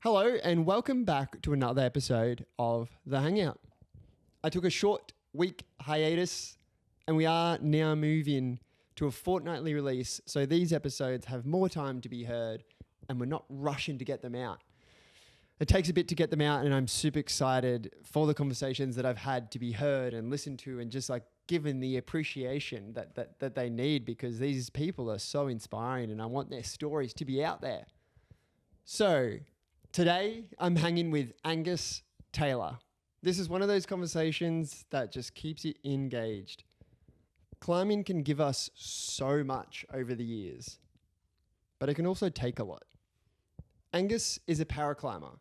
Hello and welcome back to another episode of The Hangout. I took a short week hiatus and we are now moving to a fortnightly release, so these episodes have more time to be heard and we're not rushing to get them out. It takes a bit to get them out and I'm super excited for the conversations that I've had to be heard and listened to and just like given the appreciation that they need, because these people are so inspiring and I want their stories to be out there. So today I'm hanging with Angus Taylor. This is one of those conversations that just keeps you engaged. Climbing can give us so much over the years, but it can also take a lot. Angus is a paraclimber.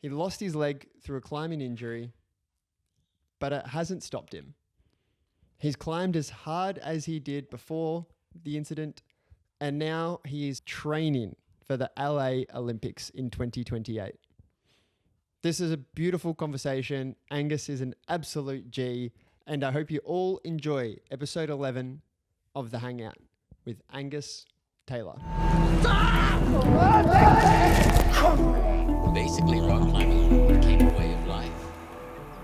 He lost his leg through a climbing injury, but it hasn't stopped him. He's climbed as hard as he did before the incident, and now he is training for the LA Olympics in 2028. This is a beautiful conversation. Angus is an absolute G, and I hope you all enjoy episode 11 of The Hangout with Angus Taylor. Basically, rock climbing became a way of life.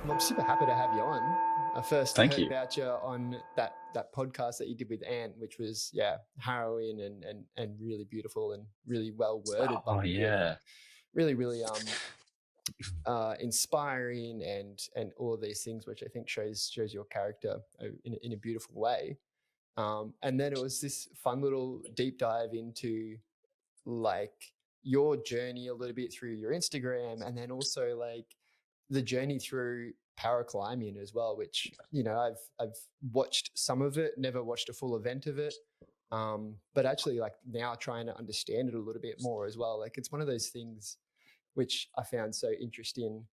I'm super happy to have you on. I first Thank heard you. about you on that podcast that you did with Ant, which was harrowing and really beautiful and really well worded. Oh yeah, really inspiring and all of these things, which I think shows your character in a beautiful way. And then it was this fun little deep dive into like your journey a little bit through your Instagram, and then also like the journey through paraclimbing as well, which, you know, I've watched some of it, never watched a full event of it. But actually like now trying to understand it a little bit more as well. Like it's one of those things which I found so interesting.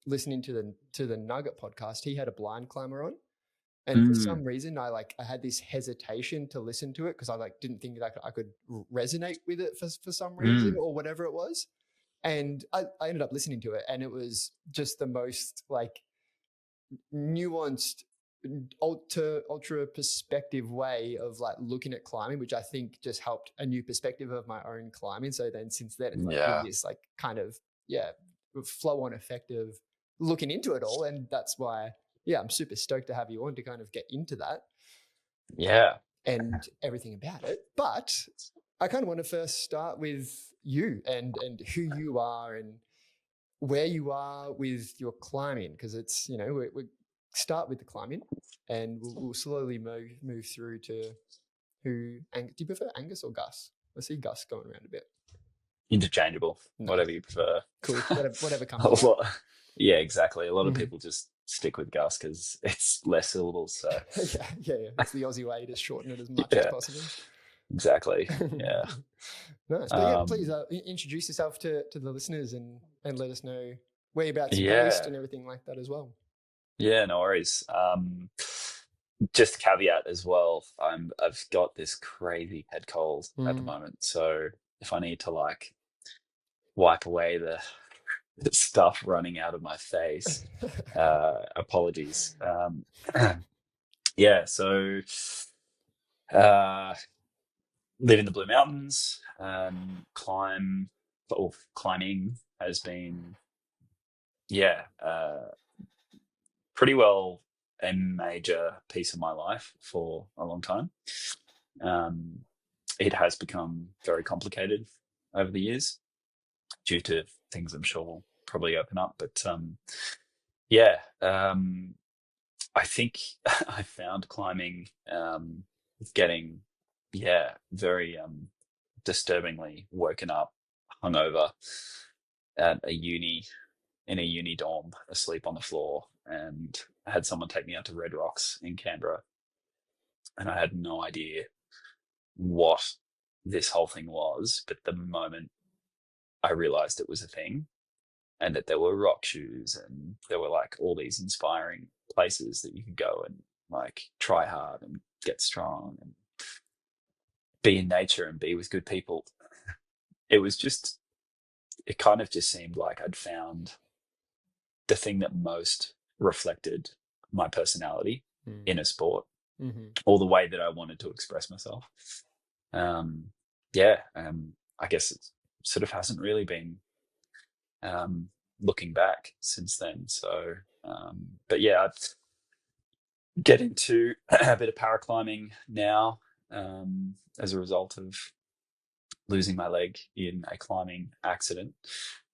Listening to the Nugget podcast, he had a blind climber on. And for some reason, I had this hesitation to listen to it because I didn't think that I could resonate with it for some reason or whatever it was. And I ended up listening to it, and it was just the most like nuanced, ultra perspective way of like looking at climbing, which I think just helped a new perspective of my own climbing. So then since then, it's been this like kind of flow on effect of looking into it all, and that's why. Yeah, I'm super stoked to have you on to kind of get into that. Yeah. And everything about it. But I kind of want to first start with you and who you are and where you are with your climbing, because it's, you know, we start with the climbing and we'll slowly move through to who. Do you prefer Angus or Gus? I see Gus going around a bit. Interchangeable, No. Whatever you prefer. Cool, whatever comes out. Yeah, exactly. A lot of people just stick with Gus because it's less syllables. So yeah. It's the Aussie way to shorten it as much as possible. Exactly. Yeah. Nice. But please introduce yourself to the listeners and let us know whereabouts you're based and everything like that as well. Yeah, no worries. Just caveat as well. I've got this crazy head cold at the moment, so if I need to like wipe away the stuff running out of my face, apologies. So live in the Blue Mountains. Climbing has been pretty well a major piece of my life for a long time. It has become very complicated over the years due to things I'm sure will probably open up. But I think I found climbing getting very disturbingly woken up, hungover at in a uni dorm, asleep on the floor, and I had someone take me out to Red Rocks in Canberra, and I had no idea what this whole thing was. But the moment I realized it was a thing and that there were rock shoes and there were like all these inspiring places that you could go and like try hard and get strong and be in nature and be with good people, it kind of just seemed like I'd found the thing that most reflected my personality in a sport, or the way that I wanted to express myself. I guess sort of hasn't really been looking back since then. So, but yeah, I get into a bit of paraclimbing now as a result of losing my leg in a climbing accident.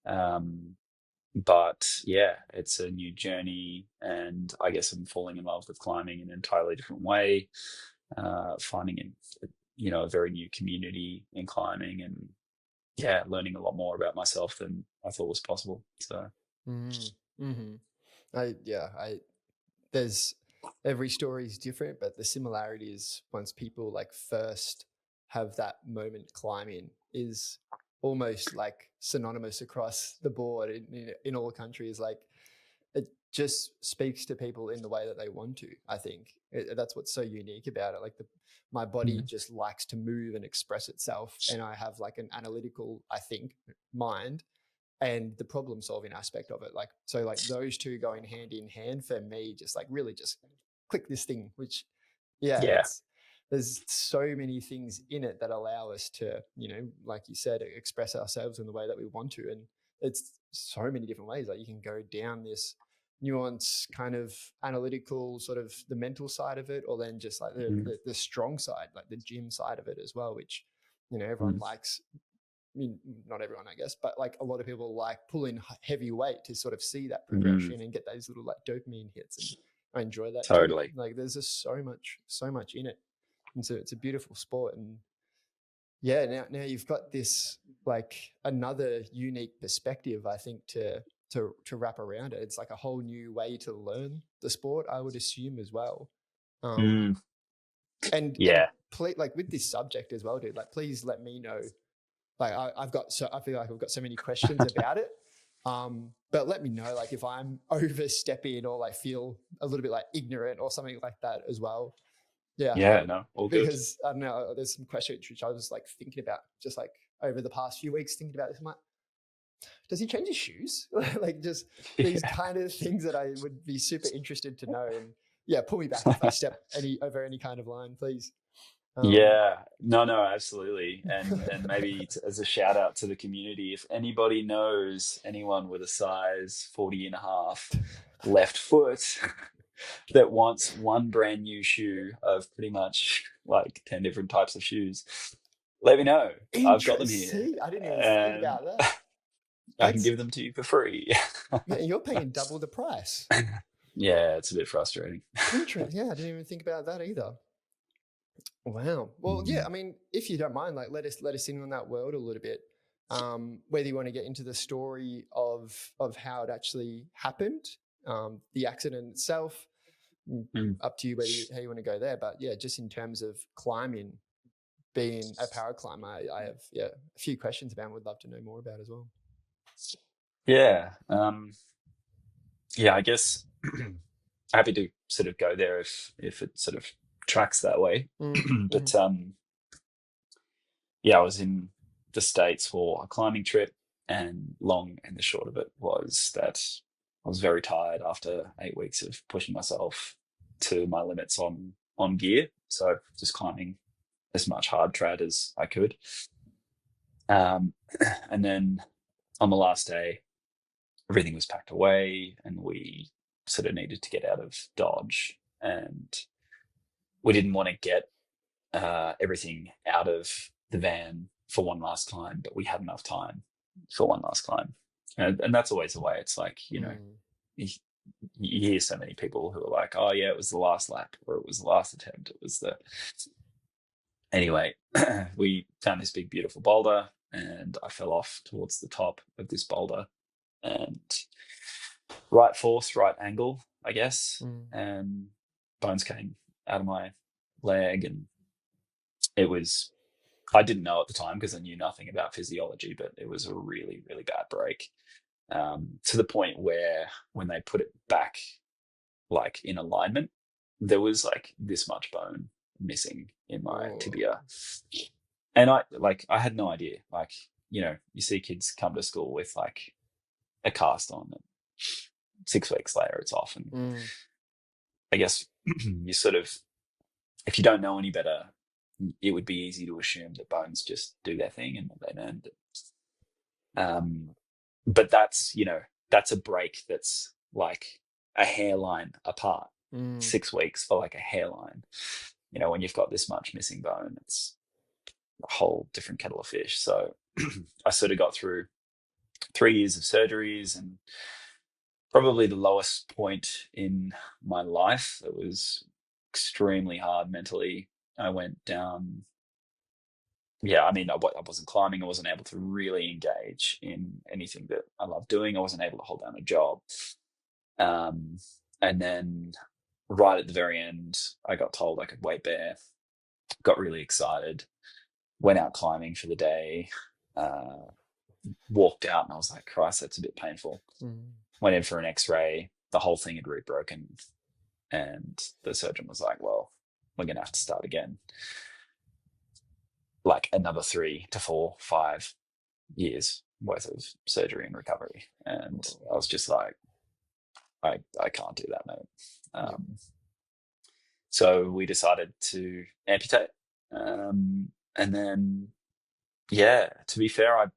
But yeah, it's a new journey, and I guess I'm falling in love with climbing in an entirely different way, finding a very new community in climbing, and yeah, learning a lot more about myself than I thought was possible. So Mm-hmm. I there's every story is different, but the similarity is once people like first have that moment climbing is almost like synonymous across the board in all countries. Like it just speaks to people in the way that they want to. I think that's what's so unique about it. Like my body just likes to move and express itself, and I have like an analytical, I think, mind and the problem solving aspect of it. Like, so like those two going hand in hand for me, just like really just click this thing, which yeah, there's so many things in it that allow us to, like you said, express ourselves in the way that we want to. And it's so many different ways. Like you can go down this nuance kind of analytical sort of the mental side of it, or then just like the strong side, like the gym side of it as well, which, everyone likes. I mean, not everyone, I guess, but like a lot of people like pulling heavy weight to sort of see that progression and get those little like dopamine hits. And I enjoy that totally. too. Like there's just so much in it. And so it's a beautiful sport. And yeah, now you've got this like another unique perspective, I think, to wrap around it. It's like a whole new way to learn the sport, I would assume as well. And like with this subject as well, dude, like please let me know. Like I feel like I've got so many questions about it. But let me know, like if I'm overstepping or like feel a little bit like ignorant or something like that as well. Yeah. Yeah, no, all good. Because I don't know, there's some questions which I was like thinking about just like over the past few weeks, thinking about this. I'm like, does he change his shoes? Like just these kind of things that I would be super interested to know. And yeah, pull me back if I step over any kind of line, please. No, absolutely. And maybe as a shout out to the community, if anybody knows anyone with a size 40.5 left foot that wants one brand new shoe of pretty much like 10 different types of shoes, let me know. I've got them here. I didn't even think about that. I can give them to you for free. Yeah, you're paying double the price. Yeah, it's a bit frustrating. Interesting. Yeah, I didn't even think about that either. Wow. Well, yeah, I mean, if you don't mind, like let us in on that world a little bit. Whether you want to get into the story of how it actually happened, the accident itself, up to you how you want to go there. But yeah, just in terms of climbing, being a paraclimber, I have a few questions about and would love to know more about as well. Yeah. I guess happy to sort of go there if it sort of tracks that way. But I was in the States for a climbing trip, and long and the short of it was that I was very tired after 8 weeks of pushing myself to my limits on gear. So just climbing as much hard trad as I could. And then on the last day, everything was packed away and we sort of needed to get out of Dodge, and we didn't want to get everything out of the van for one last climb, but we had enough time for one last climb. And that's always the way. It's like, you hear so many people who are like, oh yeah, it was the last lap, or it was the last attempt. Anyway, we found this big, beautiful boulder, and I fell off towards the top of this boulder, and right force, right angle, I guess, and bones came out of my leg. And I didn't know at the time because I knew nothing about physiology, but it was a really, really bad break, to the point where when they put it back, like in alignment, there was like this much bone missing in my tibia. And I had no idea. Like, you see kids come to school with like a cast on, and 6 weeks later it's off. And I guess you sort of, if you don't know any better, it would be easy to assume that bones just do their thing and they don't. But that's, that's a break that's like a hairline apart. 6 weeks for like a hairline. When you've got this much missing bone, it's a whole different kettle of fish. So I sort of got through 3 years of surgeries, and probably the lowest point in my life. It was extremely hard mentally. I went down. Yeah, I mean, I wasn't climbing. I wasn't able to really engage in anything that I love doing. I wasn't able to hold down a job. And then right at the very end, I got told I could weight bear. Got really excited. Went out climbing for the day. Walked out, and I was like, Christ, that's a bit painful. Went in for an X-ray. The whole thing had root broken, and the surgeon was like, well, we're going to have to start again. Like another 3 to 4, 5 years worth of surgery and recovery. And I was just like, I can't do that, mate. So we decided to amputate. And then, yeah, to be fair,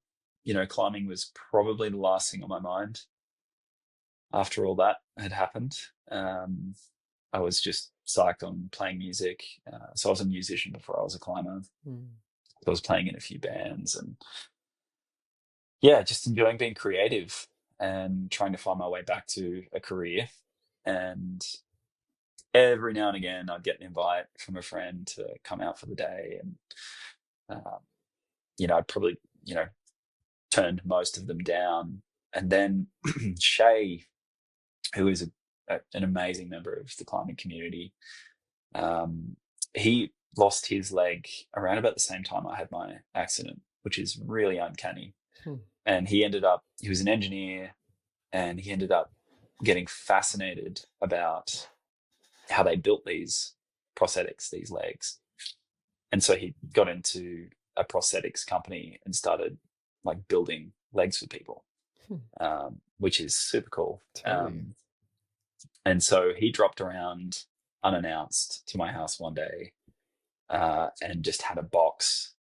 climbing was probably the last thing on my mind after all that had happened. I was just psyched on playing music. So I was a musician before I was a climber. I was playing in a few bands, and yeah, just enjoying being creative and trying to find my way back to a career. And every now and again, I'd get an invite from a friend to come out for the day, and I'd probably turned most of them down. And then Shay, who is an amazing member of the climbing community, he lost his leg around about the same time I had my accident, which is really uncanny. And he was an engineer, and he ended up getting fascinated about how they built these prosthetics, these legs. And so he got into a prosthetics company and started like building legs for people, which is super cool. And so he dropped around unannounced to my house one day, and just had a box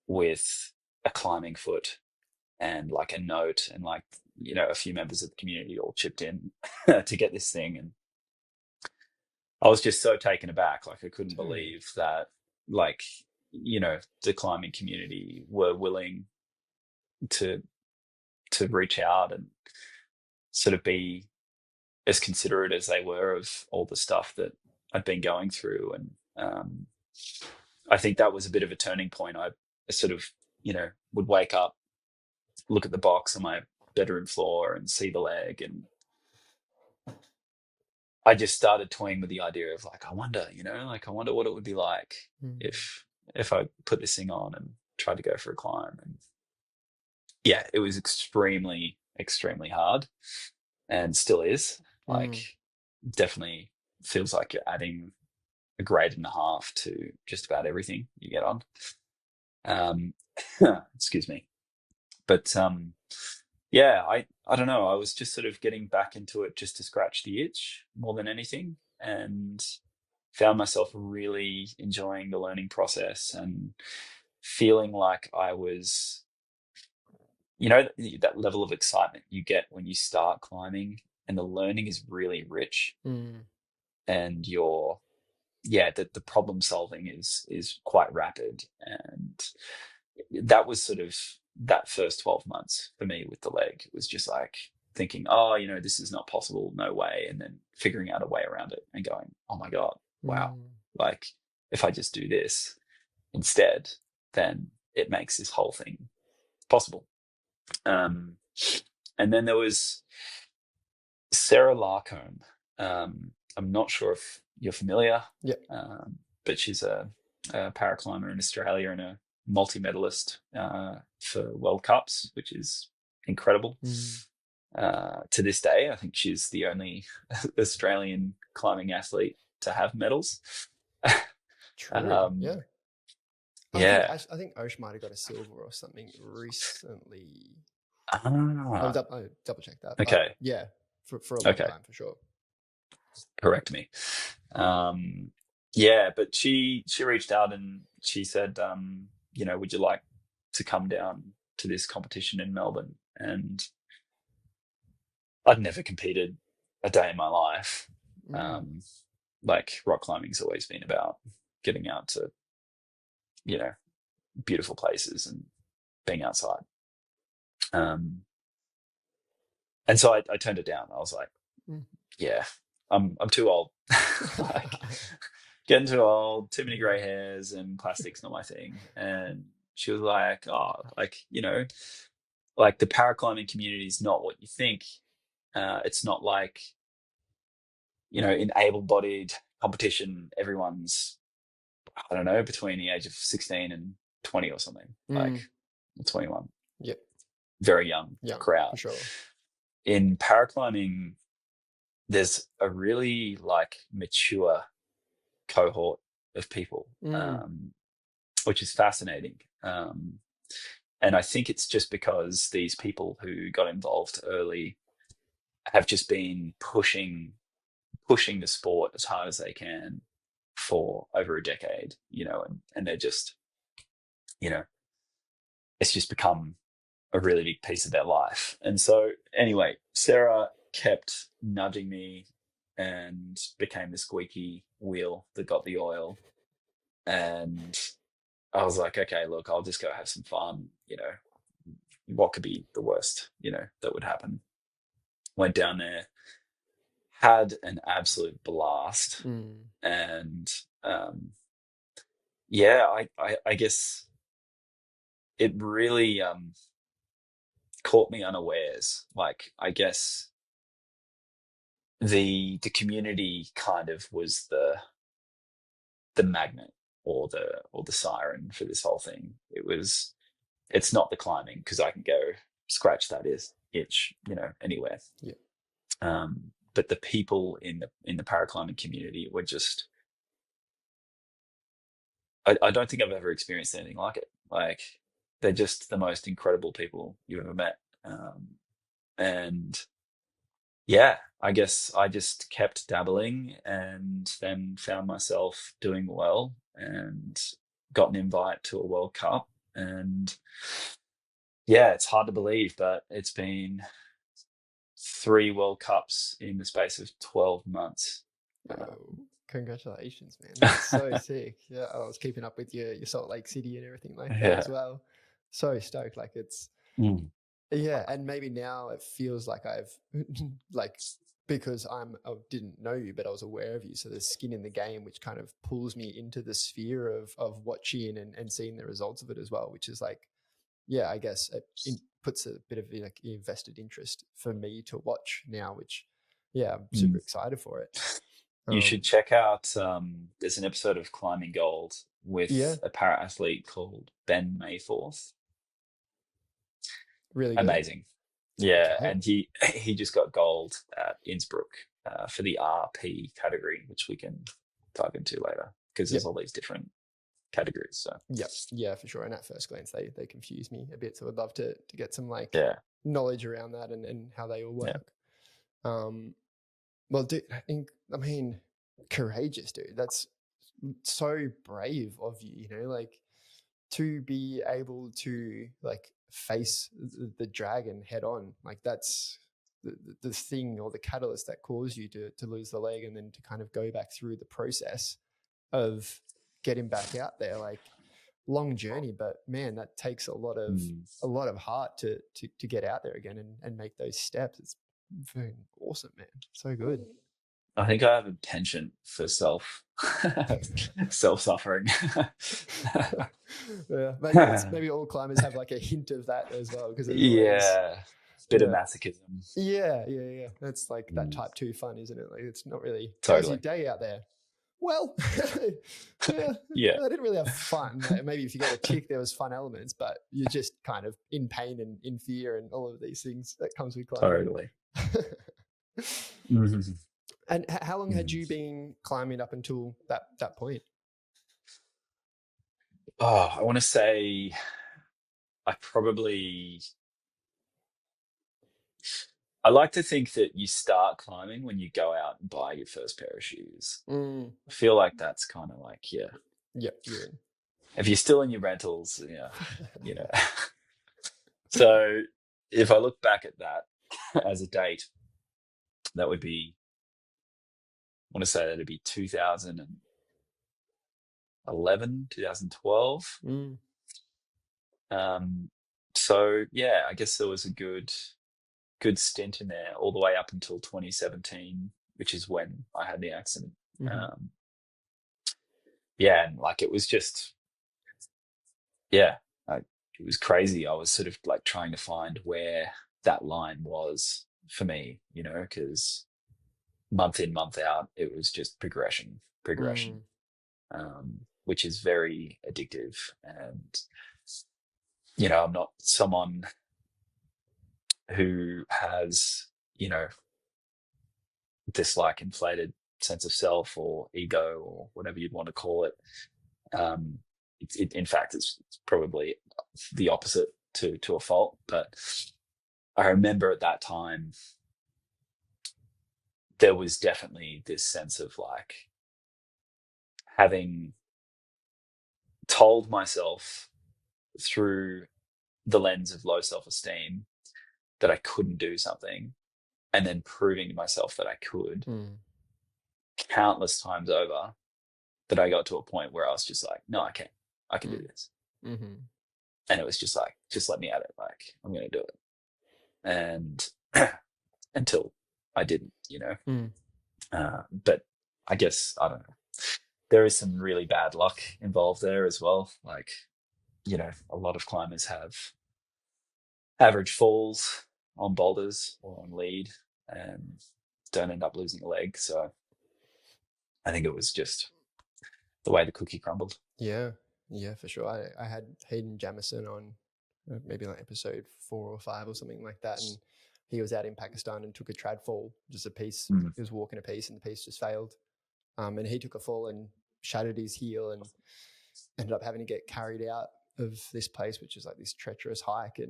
with a climbing foot and like a note, and like, a few members of the community all chipped in to get this thing. And I was just so taken aback. Like I couldn't believe that, like, the climbing community were willing to reach out and sort of be as considerate as they were of all the stuff that I'd been going through. And I think that was a bit of a turning point. I sort of, would wake up, look at the box on my bedroom floor and see the leg, and I just started toying with the idea of like, I wonder what it would be like if I put this thing on and tried to go for a climb. And yeah, it was extremely, extremely hard, and still is. Like, definitely feels like you're adding a grade and a half to just about everything you get on. Excuse me. But yeah, I don't know. I was just sort of getting back into it just to scratch the itch more than anything, and found myself really enjoying the learning process and feeling like I was, that level of excitement you get when you start climbing and the learning is really rich, and the problem solving is quite rapid. And that was sort of that first 12 months for me with the leg. It was just like thinking, this is not possible, no way. And then figuring out a way around it and going, oh my God, wow. Like if I just do this instead, then it makes this whole thing possible. And then there was Sarah Larcombe. I'm not sure if you're familiar, but she's a paraclimber in Australia and a multi-medalist for World Cups, which is incredible. To this day, I think she's the only Australian climbing athlete to have medals. True. Yeah. I think Osh might have got a silver or something recently. I'll double check that. Okay. But for a long time, for sure. Correct me. But she reached out and she said, would you like to come down to this competition in Melbourne, and I'd never competed a day in my life. Like rock climbing's always been about getting out to, you know, beautiful places and being outside. And so I turned it down. I was like, yeah, I'm too old. Like, getting too old, too many gray hairs, and plastic's not my thing. And she was like, oh, like, you know, like the paraclimbing community is not what you think. It's not like, you know, in able-bodied competition, everyone's, I don't know, between the age of 16 and 20 or something, like 21. Yep. Very young crowd. For sure. In paraclimbing, there's a really like mature cohort of people, which is fascinating. And I think it's just because these people who got involved early have just been pushing the sport as hard as they can for over a decade, you know, and they're just, you know, it's just become a really big piece of their life. And so anyway, Sarah kept nudging me and became the squeaky wheel that got the oil. And I was like, okay, look, I'll just go have some fun, you know, what could be the worst, you know, that would happen. Went down there, had an absolute blast. And yeah, I guess it really caught me unawares. Like, I guess the community kind of was the magnet or the siren for this whole thing. It's not the climbing, because I can go scratch that itch, you know, anywhere. Yeah. But the people in the paraclimbing community were just, I don't think I've ever experienced anything like it. Like, they're just the most incredible people you've ever met. And yeah, I guess I just kept dabbling, and then found myself doing well and got an invite to a World Cup. And yeah, it's hard to believe, but it's been 3 World Cups in the space of 12 months. Congratulations, man. That's so sick. Yeah, I was keeping up with your Salt Lake City and everything like that as well. So stoked. Like, it's yeah, and maybe now it feels like I've like, because I didn't know you, but I was aware of you, so there's skin in the game, which kind of pulls me into the sphere of watching and seeing the results of it as well, which is like, yeah, I guess it puts a bit of like invested interest for me to watch now, which, yeah, I'm super excited for it. You should check out, there's an episode of Climbing Gold with a para athlete called Ben Mayforth. Really good. Amazing. Yeah, okay. And he just got gold at Innsbruck for the RP category, which we can dive into later, because there's all these different categories. So yeah, for sure. And at first glance, they confuse me a bit, so I'd love to get some like knowledge around that and how they all work. Well, dude, I mean, courageous, dude. That's so brave of you, you know, like, to be able to like face the dragon head on. Like, that's the thing, or the catalyst that caused you to lose the leg, and then to kind of go back through the process of getting back out there. Like, long journey, but man, that takes a lot of heart to get out there again and make those steps. It's very awesome, man. So good. I think I have a penchant for self-suffering. Yeah, maybe all climbers have like a hint of that as well, because bit of masochism. Yeah. That's like that type 2 fun, isn't it? Like, it's not really totally. How's your day out there? Well, yeah. I didn't really have fun. Like, maybe if you get a tick, there was fun elements, but you're just kind of in pain and in fear and all of these things that comes with climbing. Totally. And how long had you been climbing up until that point? Oh, I want to say I like to think that you start climbing when you go out and buy your first pair of shoes. I feel like that's kind of like, Yep. If you're still in your rentals, you know, So if I look back at that as a date, that would be, I want to say that'd be 2011, 2012. Mm. So yeah, I guess there was a good stint in there all the way up until 2017, which is when I had the accident. Mhm. Yeah, and like it was just, yeah, it was crazy. I was sort of like trying to find where that line was for me, because month in, month out, it was just progression, Mm. which is very addictive. And, I'm not someone who has, this like inflated sense of self or ego or whatever you'd want to call it. In fact, it's probably the opposite to a fault. But I remember at that time, there was definitely this sense of like having told myself through the lens of low self-esteem that I couldn't do something, and then proving to myself that I could Mm. countless times over, that I got to a point where I was just like, no, I can do this. Mm-hmm. And it was just like, just let me at it. Like, I'm going to do it. And until I didn't, Mm. but I guess, I don't know. There is some really bad luck involved there as well. Like, a lot of climbers have average falls on boulders or on lead and don't end up losing a leg. So I think it was just the way the cookie crumbled. Yeah, yeah, for sure. I had Hayden Jamison on maybe like episode 4 or 5 or something like that, and he was out in Pakistan and took a trad fall, just a piece. Mm. He was walking a piece, and the piece just failed. And he took a fall and shattered his heel, and ended up having to get carried out of this place, which is like this treacherous hike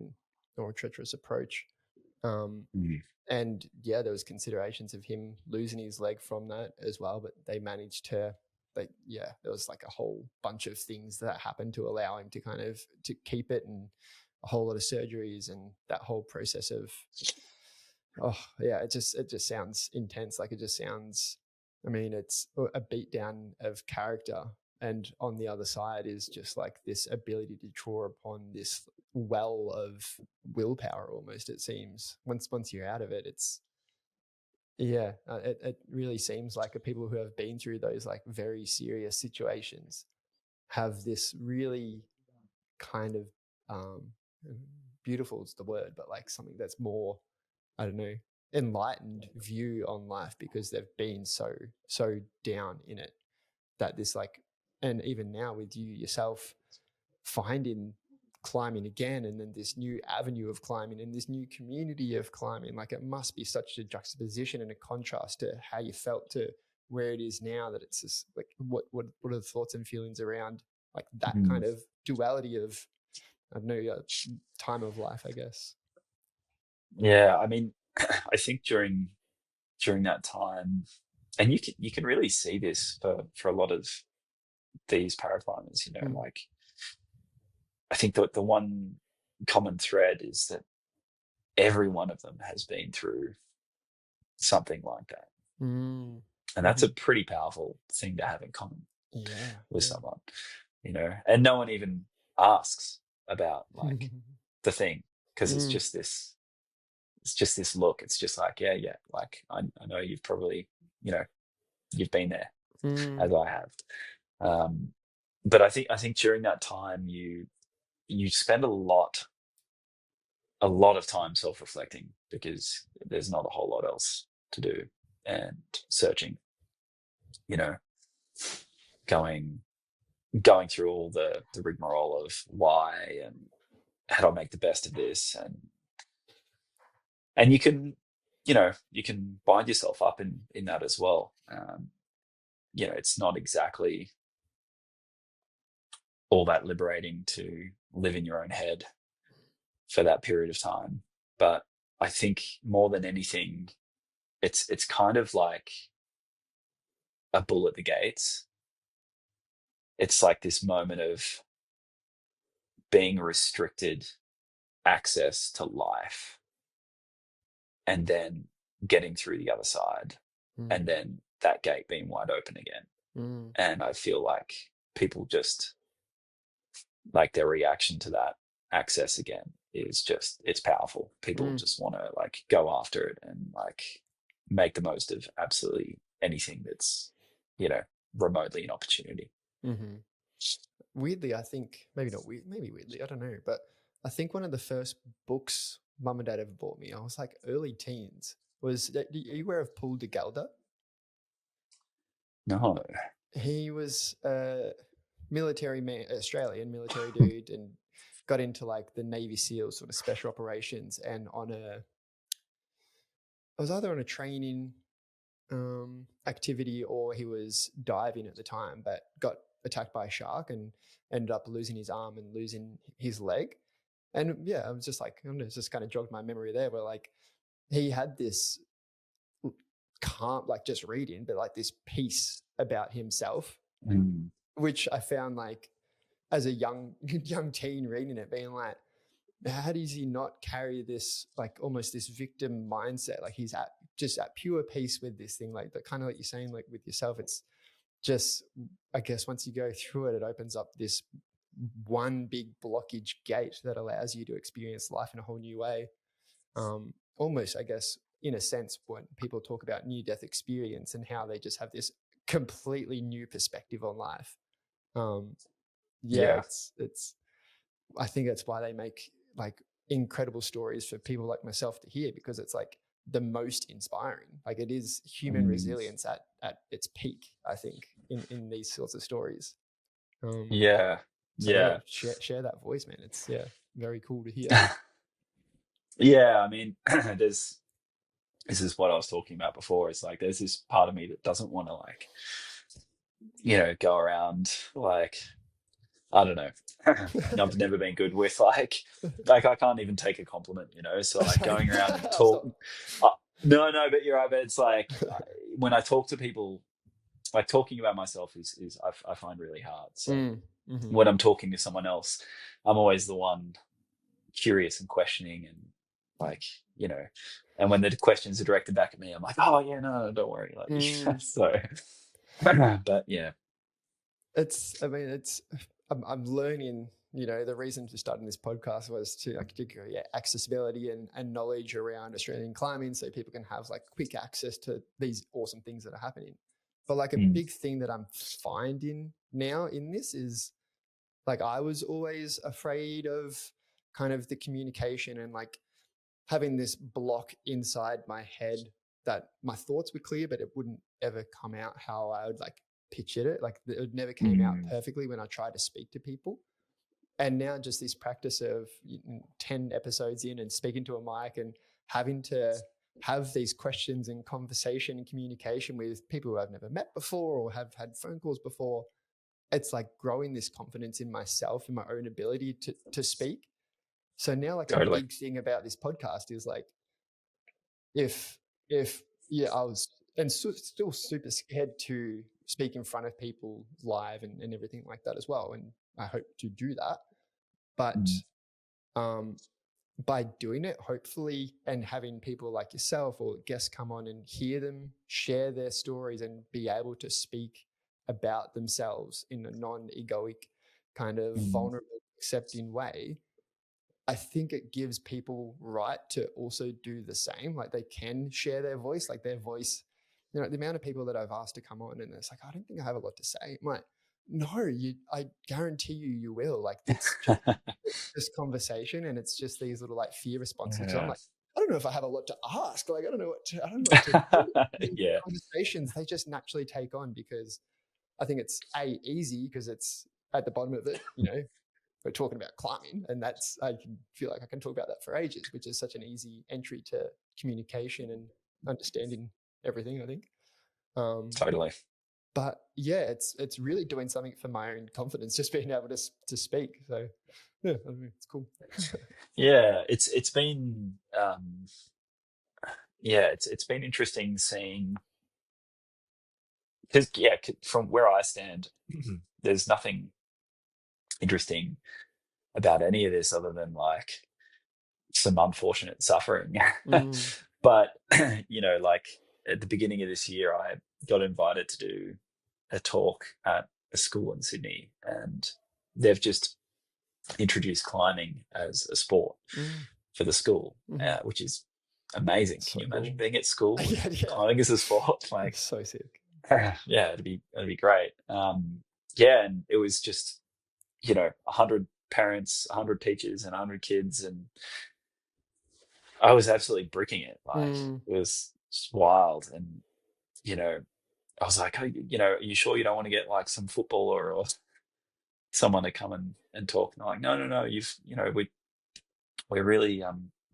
or treacherous approach. Mm. And yeah, there was considerations of him losing his leg from that as well, but they managed to, there was like a whole bunch of things that happened to allow him to kind of to keep it, and a whole lot of surgeries and that whole process of, oh yeah, it just sounds intense. Like it just sounds, I mean, it's a beatdown of character, and on the other side is just like this ability to draw upon this well of willpower almost, it seems. Once you're out of it, it's, yeah, it really seems like people who have been through those like very serious situations have this really kind of um beautiful is the word, but like something that's more, I don't know, enlightened view on life, because they've been so down in it, that this like, and even now with you yourself finding climbing again, and then this new avenue of climbing and this new community of climbing, like it must be such a juxtaposition and a contrast to how you felt to where it is now, that it's just like, what are the thoughts and feelings around like that kind of duality of, I don't know, time of life, I guess. Yeah, I mean, I think during that time, and you can really see this for a lot of these paraclimbers, like I think that the one common thread is that every one of them has been through something like that. Mm. And that's a pretty powerful thing to have in common Yeah, with yeah. someone, and no one even asks about like the thing, because it's just this look. It's just like, yeah, like I know you've probably, you've been there as I have. But I think during that time you spend a lot of time self-reflecting, because there's not a whole lot else to do, and searching, you know, going through all the rigmarole of why and how do I make the best of this, and you can bind yourself up in that as well. It's not exactly all that liberating to live in your own head for that period of time. But I think more than anything, it's kind of like a bull at the gates. It's like this moment of being restricted access to life, and then getting through the other side, and then that gate being wide open again. And I feel like people just, like, their reaction to that access again is just, it's powerful. People just want to like go after it and like make the most of absolutely anything that's, you know, remotely an opportunity. Weirdly, I think, maybe not weird, maybe weirdly, I don't know, but I think one of the first books mum and dad ever bought me, I was like early teens, was, are you aware of Paul de Gelder? No. He was a military man, Australian military dude, and got into like the Navy SEALs sort of special operations, and I was either on a training activity or he was diving at the time, but got attacked by a shark and ended up losing his arm and losing his leg. And yeah, I was just like, I don't know, it's just kind of jogged my memory there, where like he had this calm, like just reading, but like this peace about himself, which I found like as a young teen reading it, being like, how does he not carry this like almost this victim mindset? Like he's just at pure peace with this thing, like that kind of like you're saying, like with yourself. It's just, I guess once you go through it, it opens up this one big blockage gate that allows you to experience life in a whole new way. Almost, I guess, in a sense, when people talk about near-death experience and how they just have this completely new perspective on life. It's I think that's why they make like incredible stories for people like myself to hear, because it's like the most inspiring. Like it is human resilience at its peak, I think, in these sorts of stories. Share that voice, man. It's very cool to hear. I mean, this is what I was talking about before. It's like there's this part of me that doesn't want to, like, you know, go around like, I don't know. I've never been good with like I can't even take a compliment, you know. So like going around and talk. No, but you're right. But it's like when I talk to people, like talking about myself is I find really hard. So when I'm talking to someone else, I'm always the one curious and questioning and like, you know. And when the questions are directed back at me, I'm like, oh yeah, no, don't worry. Like so, but yeah, I'm learning, you know, the reason for starting this podcast was to accessibility and knowledge around Australian climbing, so people can have like quick access to these awesome things that are happening. But like a big thing that I'm finding now in this is like, I was always afraid of kind of the communication and like having this block inside my head that my thoughts were clear, but it wouldn't ever come out how I would like pictured it. Like it never came out perfectly when I tried to speak to people. And now just this practice of 10 episodes in and speaking to a mic and having to have these questions and conversation and communication with people who I've never met before or have had phone calls before, it's like growing this confidence in myself and my own ability to speak. So now like a big thing about this podcast is like, if I was, and still super scared to speak in front of people live and everything like that as well. And I hope to do that. But by doing it, hopefully, and having people like yourself or guests come on and hear them share their stories and be able to speak about themselves in a non-egoic kind of vulnerable, accepting way, I think it gives people right to also do the same. Like they can share their voice, like their voice, you know, the amount of people that I've asked to come on and it's like, I don't think I have a lot to say. I'm like, no, I guarantee you will. Like it's just this conversation and it's just these little like fear responses. I'm like, I don't know if I have a lot to ask. Like, I don't know what to do. Conversations, they just naturally take on because I think it's easy because it's at the bottom of it, you know, we're talking about climbing, and that's, I can feel like I can talk about that for ages, which is such an easy entry to communication and understanding everything, I think. Totally. But yeah, it's really doing something for my own confidence, just being able to speak. So yeah, I mean, it's cool. Yeah, it's been it's been interesting seeing, because from where I stand, there's nothing interesting about any of this other than like some unfortunate suffering. Mm. But, like at the beginning of this year, I got invited to do a talk at a school in Sydney, and they've just introduced climbing as a sport Mm. for the school, Mhm. which is amazing. Can So you imagine cool. being at school and Yeah, yeah. climbing as a sport? It's Like, so sick. yeah, it'd be great. Yeah, and it was just 100 parents, 100 teachers, and 100 kids, and I was absolutely bricking it. Like, Mm. it was just wild, and you know, I was like, oh, are you sure you don't want to get like some footballer or someone to come and talk? And they're like, no, no, no. We really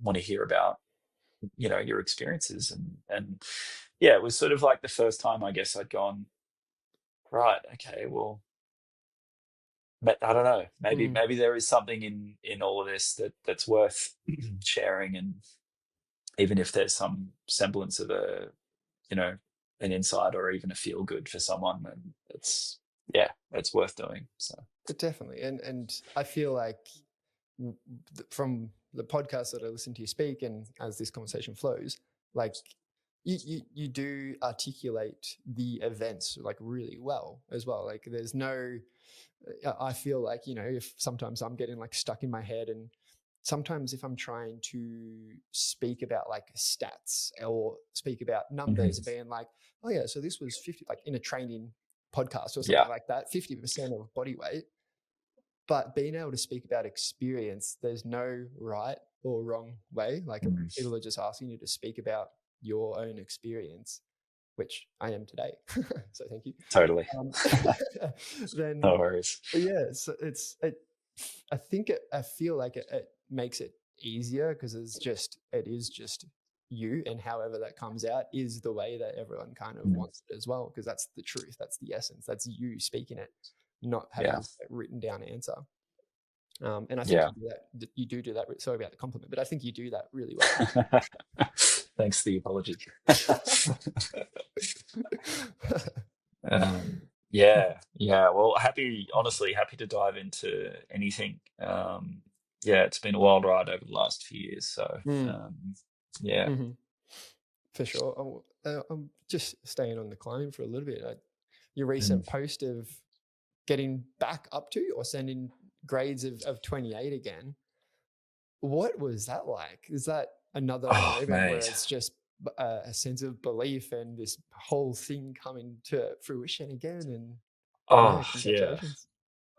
want to hear about your experiences, and yeah, it was sort of like the first time I guess I'd gone, right, okay, well, I don't know, maybe Mm. maybe there is something in all of this that's worth sharing, and even if there's some semblance of you know an insight or even a feel good for someone, then it's worth doing. So Definitely. And I feel like from the podcast that I listen to you speak, and as this conversation flows, like you do articulate the events like really well as well. Like there's no, I feel like, if sometimes I'm getting like stuck in my head, and sometimes if I'm trying to speak about like stats or speak about numbers, mhm. being like, oh yeah, so this was 50, like in a training podcast or Yeah, something like that, 50% of body weight. But being able to speak about experience, there's no right or wrong way. Like mhm. people are just asking you to speak about your own experience, which I am today. So thank you. Totally. Um, No then worries. yeah, so I think I feel like it makes it easier because it is just you, and however that comes out is the way that everyone kind of Mm, wants it as well, because that's the truth, that's the essence, that's you speaking it, not having yeah, a written down answer. And I think yeah. you do that. Sorry about the compliment, but I think you do that really well. Thanks for the apology. Yeah, yeah. Well, honestly, happy to dive into anything. Yeah, it's been a wild ride over the last few years. So, Mm, yeah. hmm. For sure. I'm just staying on the climb for a little bit. Your Mm. recent post of getting back up to or sending grades of 28 again. What was that like? Is that another Oh, moment where mate. it's just a sense of belief and this whole thing coming to fruition again? And yeah, Oh, yeah. congratulations.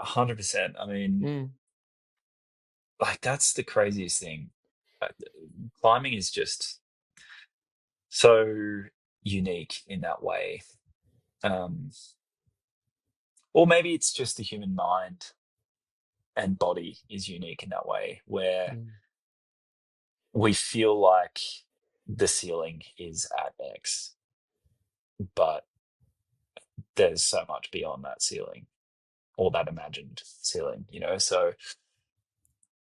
100%. I mean, Mm, like that's the craziest thing. Uh, Climbing is just so unique in that way. Um, or maybe it's just the human mind and body is unique in that way, where mm, we feel like the ceiling is at X, but there's so much beyond that ceiling or that imagined ceiling. So,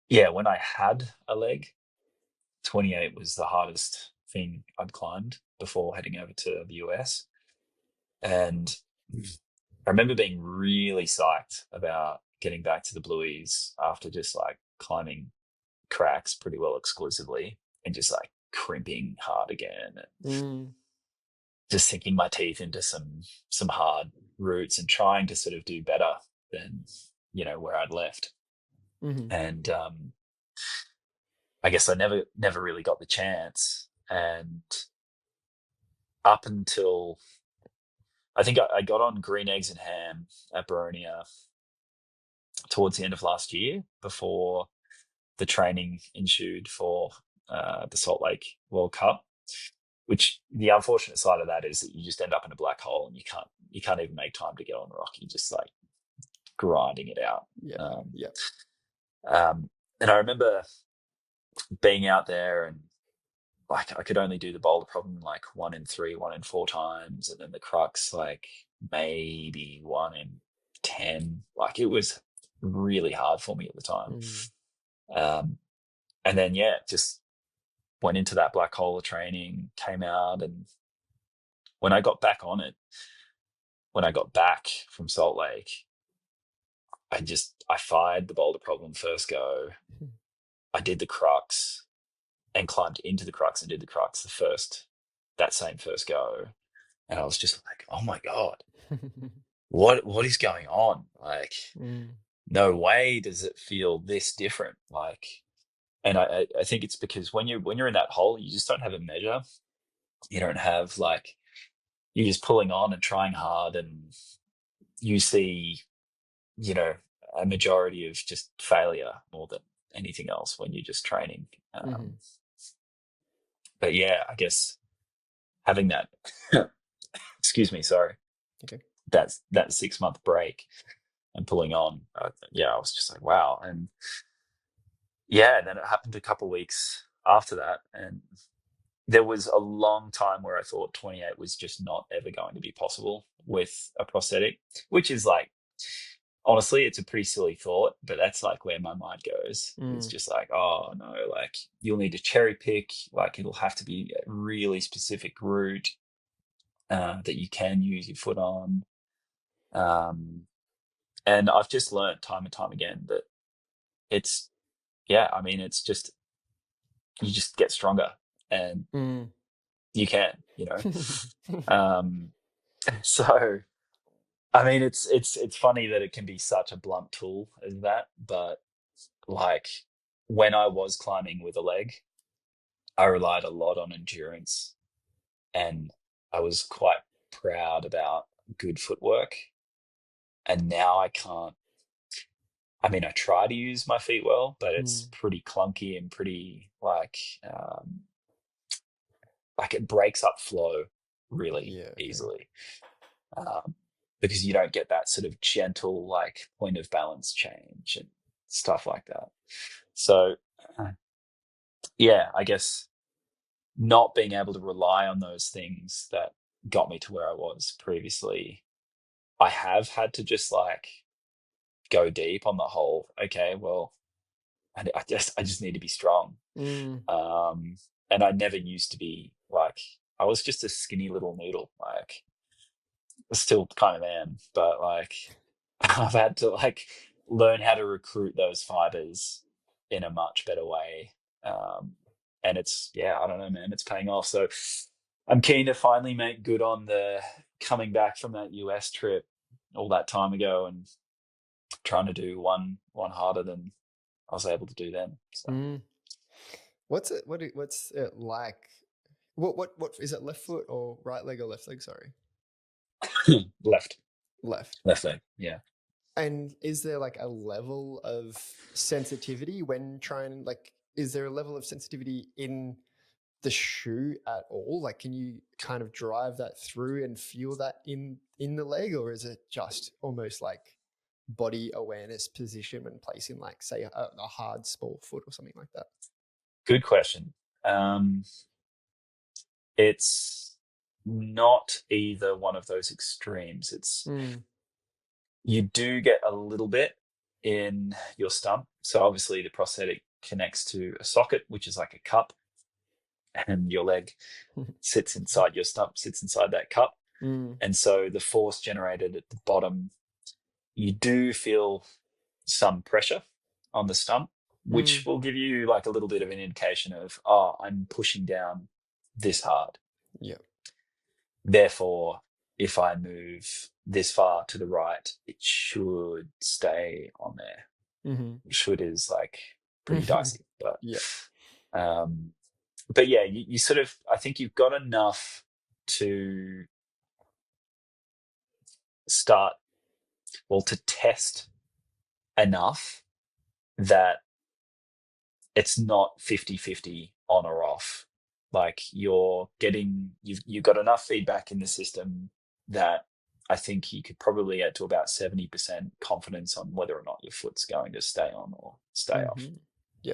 yeah, when I had a leg, 28 was the hardest thing I'd climbed before heading over to the US. And I remember being really psyched about getting back to the Blueies after just like climbing cracks pretty well exclusively and just like crimping hard again and mm, just sinking my teeth into some hard routes and trying to sort of do better than where I'd left. mm, And I guess I never really got the chance. And up until I think I got on green eggs and ham at Baronia towards the end of last year before the training ensued for the Salt Lake World Cup. Which the unfortunate side of that is that you just end up in a black hole and you can't even make time to get on the rock. You're just like grinding it out. yeah, Um, yeah. and I remember being out there and like I could only do the boulder problem like 1 in 3, 1 in 4 times, and then the crux like maybe 1 in 10. Like it was really hard for me at the time. Mm, Um, and then just went into that black hole of training, came out, and when I got back on it, when I got back from Salt Lake, I fired the boulder problem first go. I did the crux. and climbed into the crux and did the crux that same first go. And I was just like, oh my God, what is going on? Like, Mm. no way does it feel this different. Like, and I think it's because when you're in that hole, you just don't have a measure. You don't have like, you're just pulling on and trying hard, and you see, you know, a majority of just failure more than anything else when you're just training. Mhm. But yeah, I guess having that, excuse me, sorry, Okay. that 6 month break and pulling on, yeah, I was just like, wow. And yeah, and then it happened a couple of weeks after that, and there was a long time where I thought 28 was just not ever going to be possible with a prosthetic, which is like, honestly, it's a pretty silly thought, but that's like where my mind goes. It's Mm. just like, oh no, like you'll need to cherry pick, like it'll have to be a really specific route that you can use your foot on. And I've just learned time and time again that it's, yeah, I mean, it's just, you just get stronger and Mm. you can, you know. Um, so, I mean, it's funny that it can be such a blunt tool as that, but like when I was climbing with a leg, I relied a lot on endurance, and I was quite proud about good footwork. And now I can't, I mean, I try to use my feet well, but it's Mm. pretty clunky and pretty like it breaks up flow really Yeah. Okay. easily. Um, because you don't get that sort of gentle like point of balance change and stuff like that. So uh, yeah, I guess not being able to rely on those things that got me to where I was previously, I have had to just like go deep on the whole. Okay, well, I just need to be strong. Mm. Um, and I never used to be like, I was just a skinny little noodle. Like, I still kind of am, but like, I've had to like learn how to recruit those fibers in a much better way. Um, and it's, yeah, I don't know, man, it's paying off. So I'm keen to finally make good on the coming back from that US trip all that time ago and trying to do one harder than I was able to do then. So Mm. What's it? What's it like? What is it? Left foot or right leg or left leg? Sorry, left, left. left leg, yeah. And is there like a level of sensitivity when trying? Like, is there a level of sensitivity in the shoe at all? Like, can you kind of drive that through and feel that in the leg, or is it just almost like body awareness, position, and placing, like say a hard small foot or something like that? Good question. It's not either one of those extremes. It's, Mm. you do get a little bit in your stump. So obviously the prosthetic connects to a socket, which is like a cup, and your leg sits inside your stump, sits inside that cup. Mm. And so the force generated at the bottom, you do feel some pressure on the stump, which Mm. will give you like a little bit of an indication of, oh, I'm pushing down this hard. Yeah. Therefore, if I move this far to the right, it should stay on there. Mm-hmm. Should is like pretty dicey, Yeah. um, but yeah, you sort of, I think you've got enough to start, well, to test enough that it's not 50-50 on or off. Like you've got enough feedback in the system that I think you could probably get to about 70% confidence on whether or not your foot's going to stay on or stay off Mm-hmm. Yeah.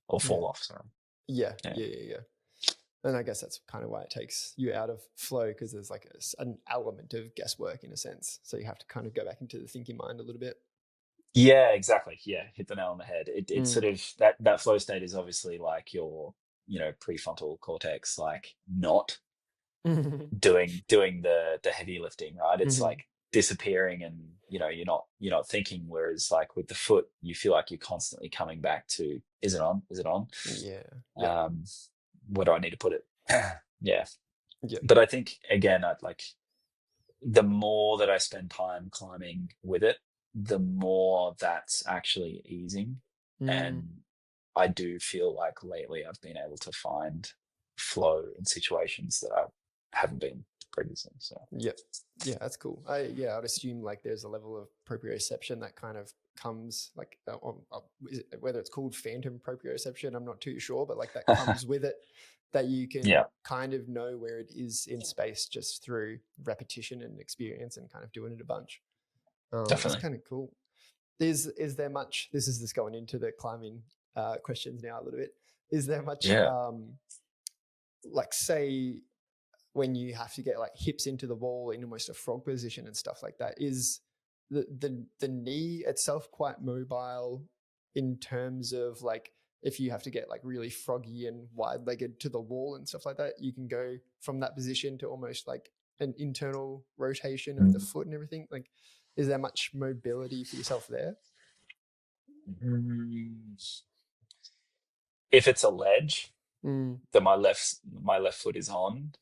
or Yeah. fall off. Sorry. Yeah. Yeah. Yeah. Yeah. Yeah. And I guess that's kind of why it takes you out of flow, because there's like an element of guesswork in a sense. So you have to kind of go back into the thinking mind a little bit. Yeah, exactly. Yeah, hit the nail on the head. It's Mm. sort of that flow state is obviously like your, prefrontal cortex, like not doing the heavy lifting, right? It's Mm-hmm. like disappearing, and you're not thinking. Whereas like with the foot, you feel like you're constantly coming back to, is it on? Is it on? Yeah. Yeah. Where do I need to put it? Yeah. Yeah. But I think again, I'd like, the more that I spend time climbing with it, the more that's actually easing. And I do feel like lately I've been able to find flow in situations that I haven't been previously. So Yeah, that's cool. I'd assume like there's a level of proprioception that kind of comes like whether it's called phantom proprioception, I'm not too sure, but like that comes with it, that you can yeah, kind of know where it is in space just through repetition and experience and kind of doing it a bunch. That's definitely. kind of cool. Is there much? This is just going into the climbing questions now a little bit. Is there much? Yeah. Like say, when you have to get like hips into the wall in almost a frog position and stuff like that, is the knee itself quite mobile in terms of like, if you have to get like really froggy and wide-legged to the wall and stuff like that, you can go from that position to almost like an internal rotation of the foot and everything. Like, is there much mobility for yourself there? If it's a ledge that my left foot is on,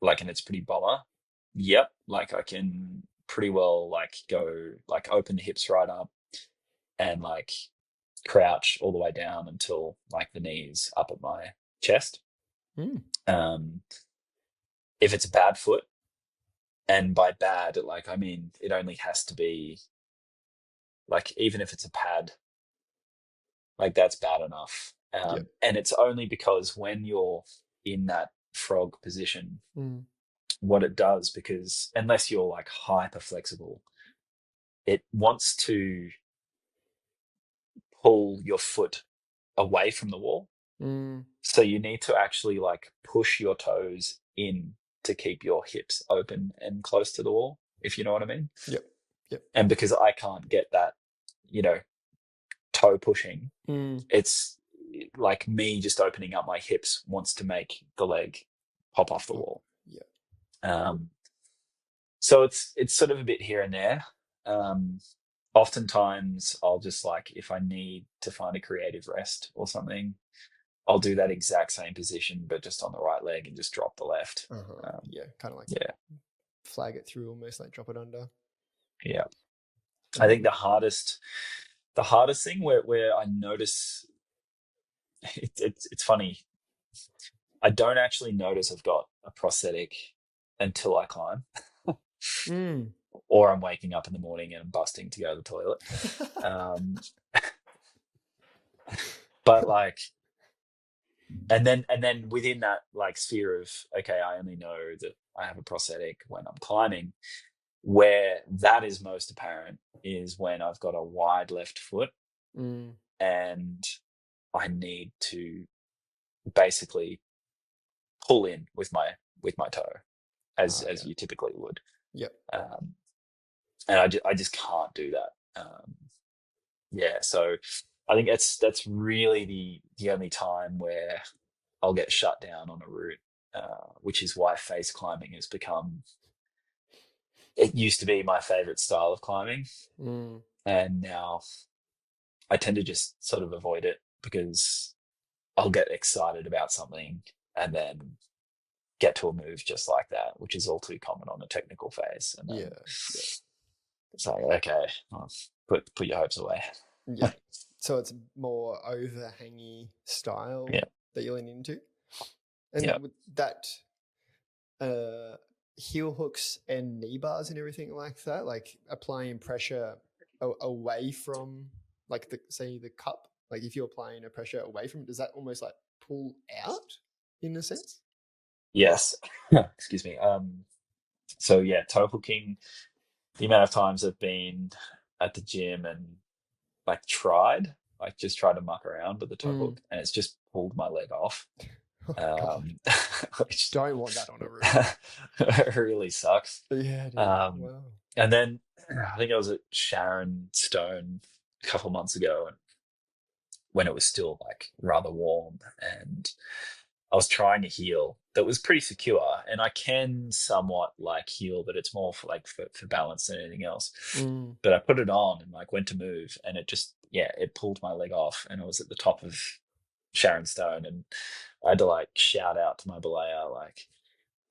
like, and it's pretty bomber, yep, like I can pretty well like go like open the hips right up and like crouch all the way down until like the knees up at my chest. If it's a bad foot, and by bad, like I mean it only has to be like, even if it's a pad, like that's bad enough. And it's only because when you're in that frog position, what it does, because unless you're like hyper flexible, it wants to pull your foot away from the wall. So you need to actually like push your toes in to keep your hips open and close to the wall, if you know what I mean. Yep. And because I can't get that, toe pushing, it's like me just opening up my hips wants to make the leg pop off the wall. So it's sort of a bit here and there. Oftentimes I'll just like, if I need to find a creative rest or something, I'll do that exact same position, but just on the right leg and just drop the left. Kind of like flag it through, almost like drop it under. Yeah. I think the hardest thing where I notice it's funny. I don't actually notice I've got a prosthetic until I climb. Or I'm waking up in the morning and I'm busting to go to the toilet. But like, and then within that like sphere of, okay, I only know that I have a prosthetic when I'm climbing. Where that is most apparent is when I've got a wide left foot and I need to basically pull in with my toe as you typically would. And I just can't do that. So I think that's really the only time where I'll get shut down on a route, which is why face climbing has become. It used to be my favorite style of climbing, and now I tend to just sort of avoid it because I'll get excited about something and then get to a move just like that, which is all too common on a technical phase. And then it's like, okay, well, put your hopes away. So it's more overhangy style that you're leaning into, and with that. Heel hooks and knee bars and everything like that, like applying pressure away from like the cup, like if you're applying a pressure away from it, does that almost like pull out in a sense? Yes. Excuse me. So yeah, toe hooking, the amount of times I've been at the gym and like just tried to muck around with the toe hook and it's just pulled my leg off. Which don't want that on a route. It really sucks. Wow. And then I think I was at Sharon Stone a couple months ago, and when it was still like rather warm, and I was trying a heel that was pretty secure, and I can somewhat like heel, but it's more for like for balance than anything else. Mm. But I put it on and like went to move, and it just it pulled my leg off, and I was at the top of Sharon Stone, and I had to like shout out to my belayer like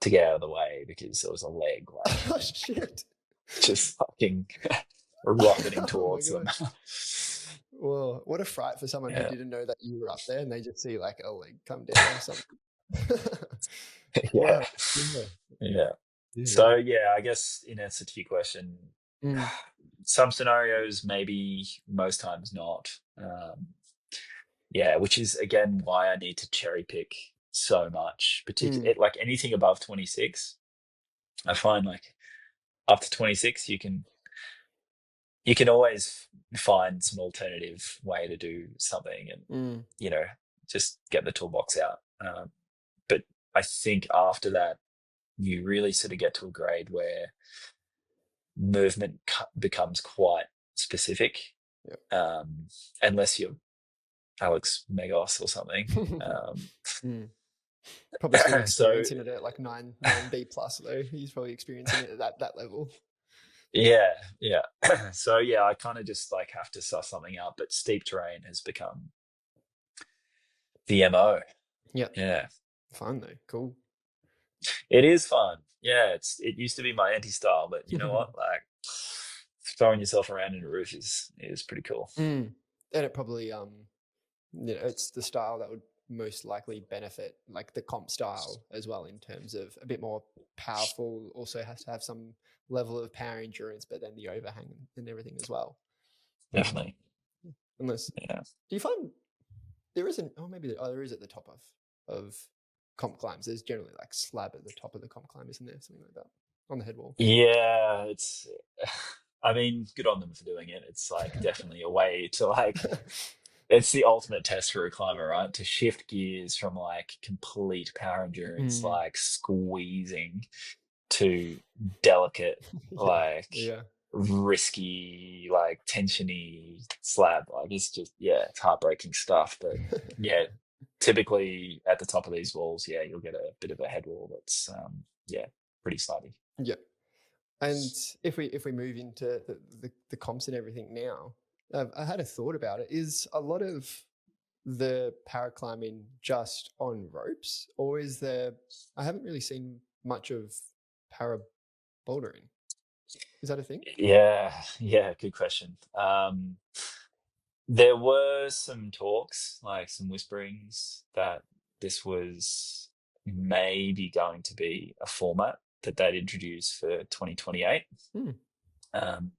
to get out of the way because there was a leg like Oh shit. just fucking rocketing Oh my towards them. god. Well, what a fright for someone who Yeah, didn't know that you were up there and they just see like a leg come down or something. yeah, Wow. Yeah. yeah. Yeah. So yeah, I guess in answer to your question, Mm. some scenarios maybe, most times not. Yeah, which is again why I need to cherry pick so much. Mm. Particularly like anything above 26, I find like up to 26, you can always find some alternative way to do something, and Mm. just get the toolbox out. But I think after that, you really sort of get to a grade where movement becomes quite specific, Yep. unless you're Alex Megos or something. Mm. Probably still So experiencing it at like 9B plus though. He's probably experiencing it at that level. yeah, yeah. So yeah, I kind of just like have to suss something out. But steep terrain has become the MO. Yeah. Yeah, Fun though. Cool. it is fun. Yeah, it used to be my anti-style, but you know what? Like throwing yourself around in a roof is pretty cool. Mm. And it probably it's the style that would most likely benefit like the comp style as well, in terms of a bit more powerful, also has to have some level of power endurance, but then the overhang and everything as well. Definitely. Unless, Yeah. do you find there isn't, oh maybe there is at the top of comp climbs, there's generally like slab at the top of the comp climb, isn't there, something like that on the head wall? Yeah, I mean, good on them for doing it. It's like definitely a way to like, it's the ultimate test for a climber, right? To shift gears from like complete power endurance, Mm. like squeezing, to delicate, Yeah. like Yeah. risky, like tensiony slab. Like it's just, it's heartbreaking stuff. But yeah, typically at the top of these walls, you'll get a bit of a head wall that's, pretty slabby. Yeah. And if we move into the comps and everything now, I had a thought about it. Is a lot of the paraclimbing just on ropes, or is there? I haven't really seen much of para bouldering. Is that a thing? Yeah, good question. There were some talks, like some whisperings, that this was maybe going to be a format that they'd introduce for 2028, Hmm.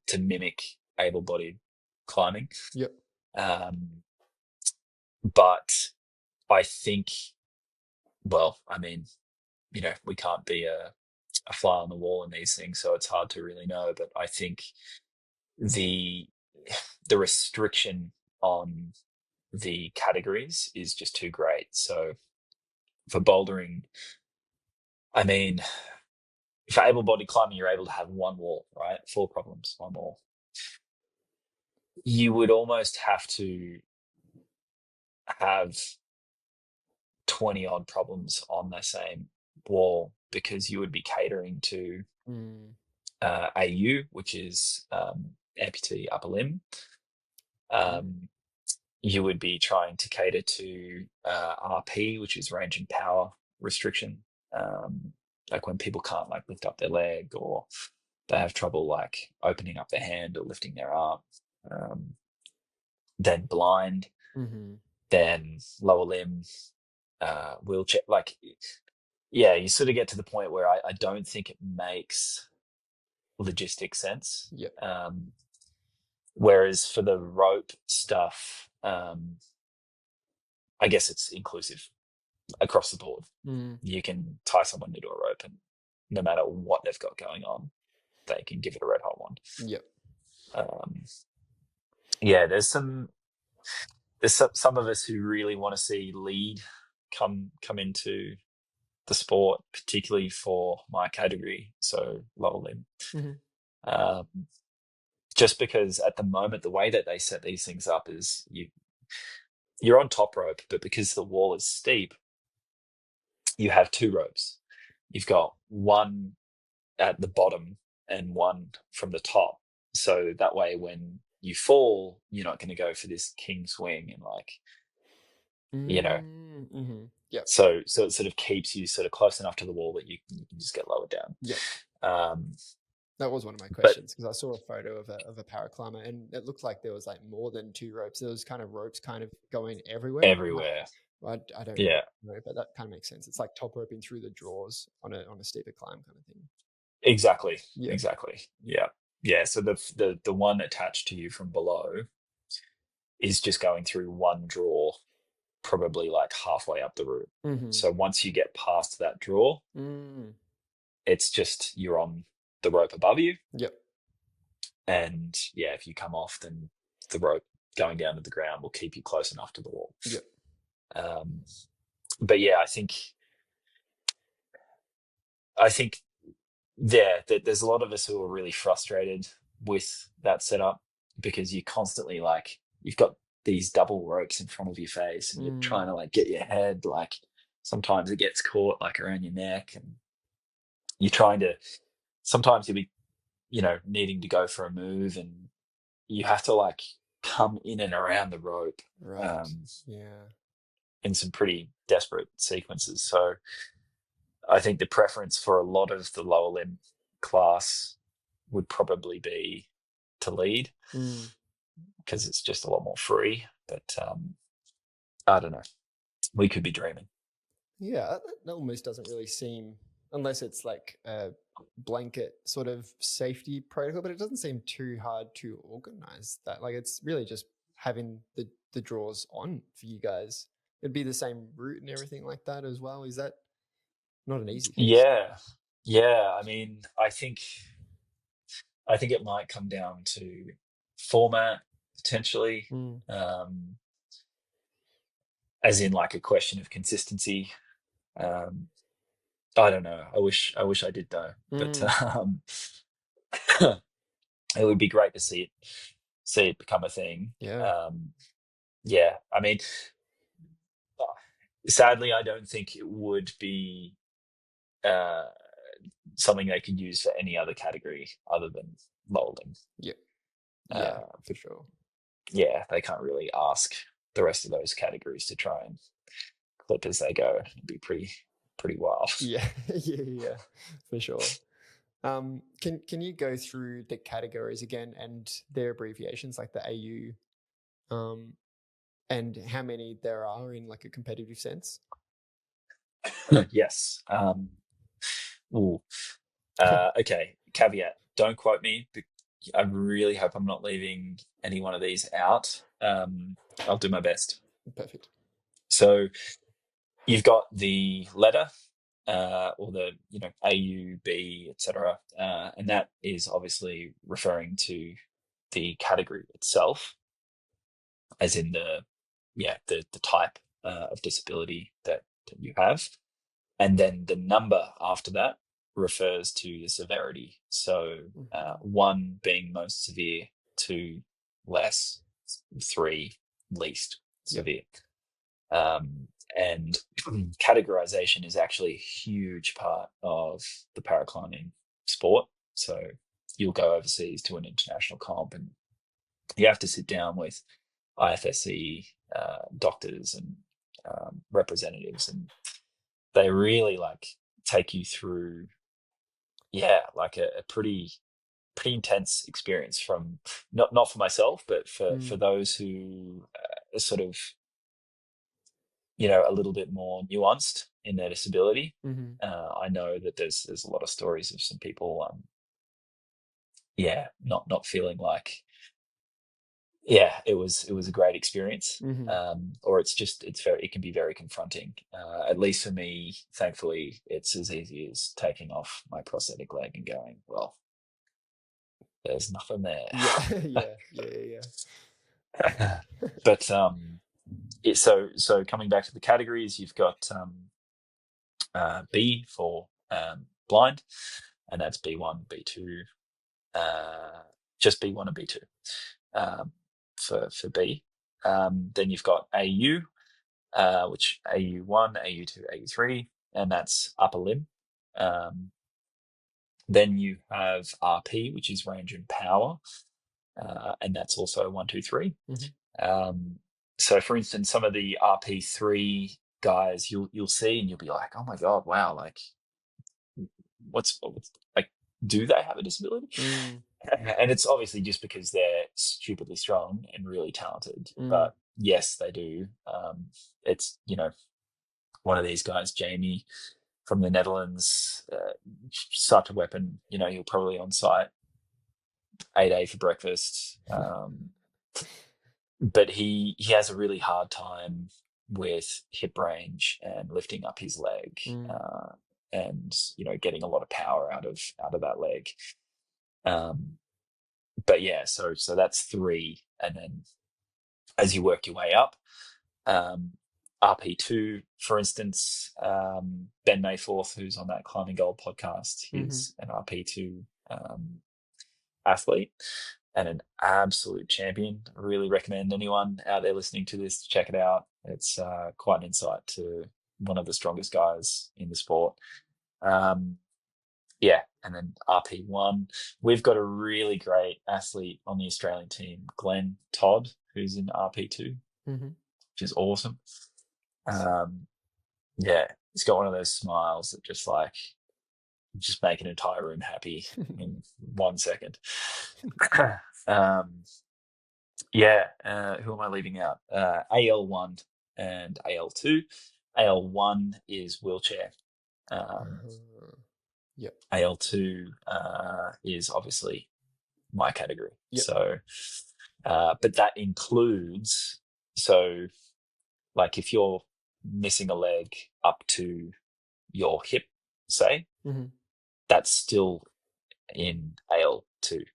to mimic able-bodied climbing. Yep. But I think, well, I mean, we can't be a fly on the wall in these things, so it's hard to really know. But I think the restriction on the categories is just too great. So for bouldering, I mean, for able-bodied climbing, you're able to have one wall, right? 4 problems, one wall. You would almost have to have 20 odd problems on the same wall, because you would be catering to Mm. AU, which is amputee upper limb. You would be trying to cater to RP, which is range and power restriction. Like when people can't like lift up their leg, or they have trouble like opening up their hand or lifting their arm. Then blind, Mm-hmm. then lower limb, wheelchair. Like, you sort of get to the point where I don't think it makes logistic sense. Yep. Whereas for the rope stuff, I guess it's inclusive across the board. Mm. You can tie someone to a rope, and no matter what they've got going on, they can give it a red hot one. Yep. There's some of us who really want to see lead come into the sport, particularly for my category, so lower limb. Mm-hmm. Just because at the moment the way that they set these things up is you're on top rope, but because the wall is steep, you have two ropes. You've got one at the bottom and one from the top. So that way, when you fall, you're not going to go for this king swing and like, you know, Mm-hmm. Yep. so it sort of keeps you sort of close enough to the wall that you can just get lowered down. Yep. Um, That was one of my but questions because I saw a photo of a paraclimber and it looked like there was like more than two ropes. There was kind of ropes kind of going everywhere. everywhere, I don't yeah, know, but that kind of makes sense. It's like top roping through the drawers on a steeper climb kind of thing. exactly, Yeah. exactly, yeah, yeah. So the one attached to you from below is just going through one drawer, probably like halfway up the route. Mm-hmm. So once you get past that drawer, Mm. it's just you're on the rope above you. Yep. And yeah, if you come off, then the rope going down to the ground will keep you close enough to the wall. Yep. But yeah, I think that there's a lot of us who are really frustrated with that setup because you constantly like you've got these double ropes in front of your face and you're trying to like get your head like sometimes it gets caught like around your neck and you're trying to sometimes you'll be needing to go for a move and you have to like come in and around the rope Right. Yeah. in some pretty desperate sequences. So I think the preference for a lot of the lower limb class would probably be to lead because it's just a lot more free. But I don't know. We could be dreaming. Yeah, that almost doesn't really seem, unless it's like a blanket sort of safety protocol, but it doesn't seem too hard to organize that. Like it's really just having the drawers on for you guys. It'd be the same route and everything like that as well. Is that not an easy fix? Yeah. Yeah. I mean, I think it might come down to format potentially, as in like a question of consistency. Um, I don't know. I wish I did know, but it would be great to see it become a thing. Yeah. Yeah, I mean, sadly, I don't think it would be uh, something they could use for any other category other than molding. Yeah. Yeah, for sure. Yeah, they can't really ask the rest of those categories to try and clip as they go. It'd be pretty wild. Yeah, yeah, for sure. Can you go through the categories again and their abbreviations, like the AU, and how many there are in like a competitive sense? Yes. Ooh. Okay. Caveat: don't quote me. I really hope I'm not leaving any one of these out. I'll do my best. Perfect. So you've got the letter, or the AU, B, etc., and that is obviously referring to the category itself, as in the type of disability that you have, and then the number after that refers to the severity. So 1 being most severe, 2 less, 3 least severe. And categorization is actually a huge part of the paraclimbing sport. So you'll go overseas to an international comp and you have to sit down with IFSC doctors and representatives, and they really like take you through, like a pretty intense experience from not for myself, but for those who are sort of a little bit more nuanced in their disability. I know that there's a lot of stories of some people, not feeling like, it was a great experience, or it can be very confronting. At least for me, thankfully, it's as easy as taking off my prosthetic leg and going, well, there's nothing there. Yeah. But so coming back to the categories, you've got B for blind, and that's B1, B2, just B1 and B2 for B. Then you've got AU, which AU1, AU2, AU3, and that's upper limb. Then you have RP, which is range and power, and that's also 1, 2, 3. So, for instance, some of the RP3 guys you'll see, and you'll be like, "Oh my god, wow! Like, what's like? Do they have a disability?" And it's obviously just because they're stupidly strong and really talented. But yes, they do. It's one of these guys, Jamie from the Netherlands, such a weapon. He'll probably on site 8A for breakfast. But he has a really hard time with hip range and lifting up his leg, and getting a lot of power out of that leg. But yeah, so that's 3, and then as you work your way up, RP2, for instance, Ben Mayforth, who's on that Climbing Gold podcast, he's an RP2 athlete and an absolute champion. I really recommend anyone out there listening to this to check it out. It's quite an insight to one of the strongest guys in the sport. Yeah, and then RP1, we've got a really great athlete on the Australian team, Glenn Todd, who's in RP2, which is awesome. Yeah, he's got one of those smiles that just make an entire room happy in 1 second. Yeah, who am I leaving out? AL1 and AL2. AL1 is wheelchair. Yep. AL2 is obviously my category. Yep. So, but that includes, so like if you're missing a leg up to your hip, say, that's still in AL2.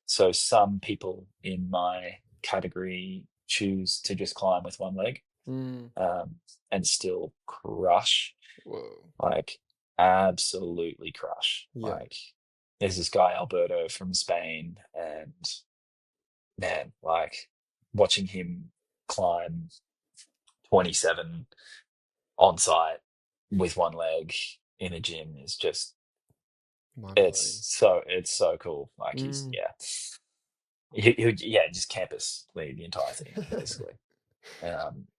So some people in my category choose to just climb with one leg and still crush. Whoa. Like absolutely crush. Yeah. Like there's this guy Alberto from Spain, and man, like watching him climb 27 on site with one leg in a gym is just it's so cool. Like he's he just campus lead the entire thing basically.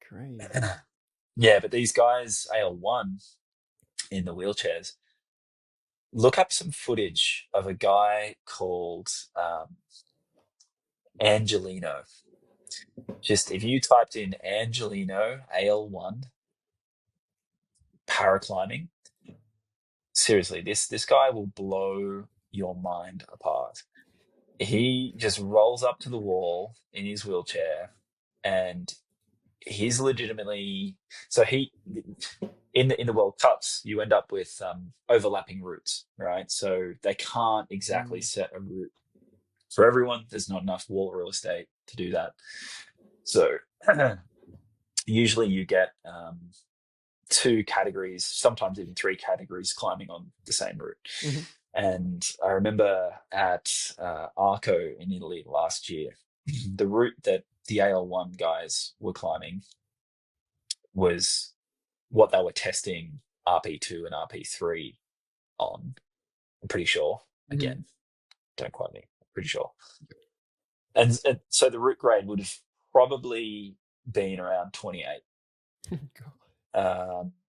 Great. Yeah, but these guys AL1 in the wheelchairs, look up some footage of a guy called Angelino. Just if you typed in Angelino AL1 paraclimbing, seriously, this guy will blow your mind apart. He just rolls up to the wall in his wheelchair, and he's legitimately, so he in the World Cups you end up with overlapping routes, right? So they can't exactly set a route for everyone. There's not enough wall real estate to do that. So usually you get 2 categories, sometimes even 3 categories climbing on the same route. And I remember at Arco in Italy last year, the route that the AL1 guys were climbing was what they were testing RP2 and RP3 on. I'm pretty sure. Again, don't quote me. I'm pretty sure. And so the route grade would have probably been around 28.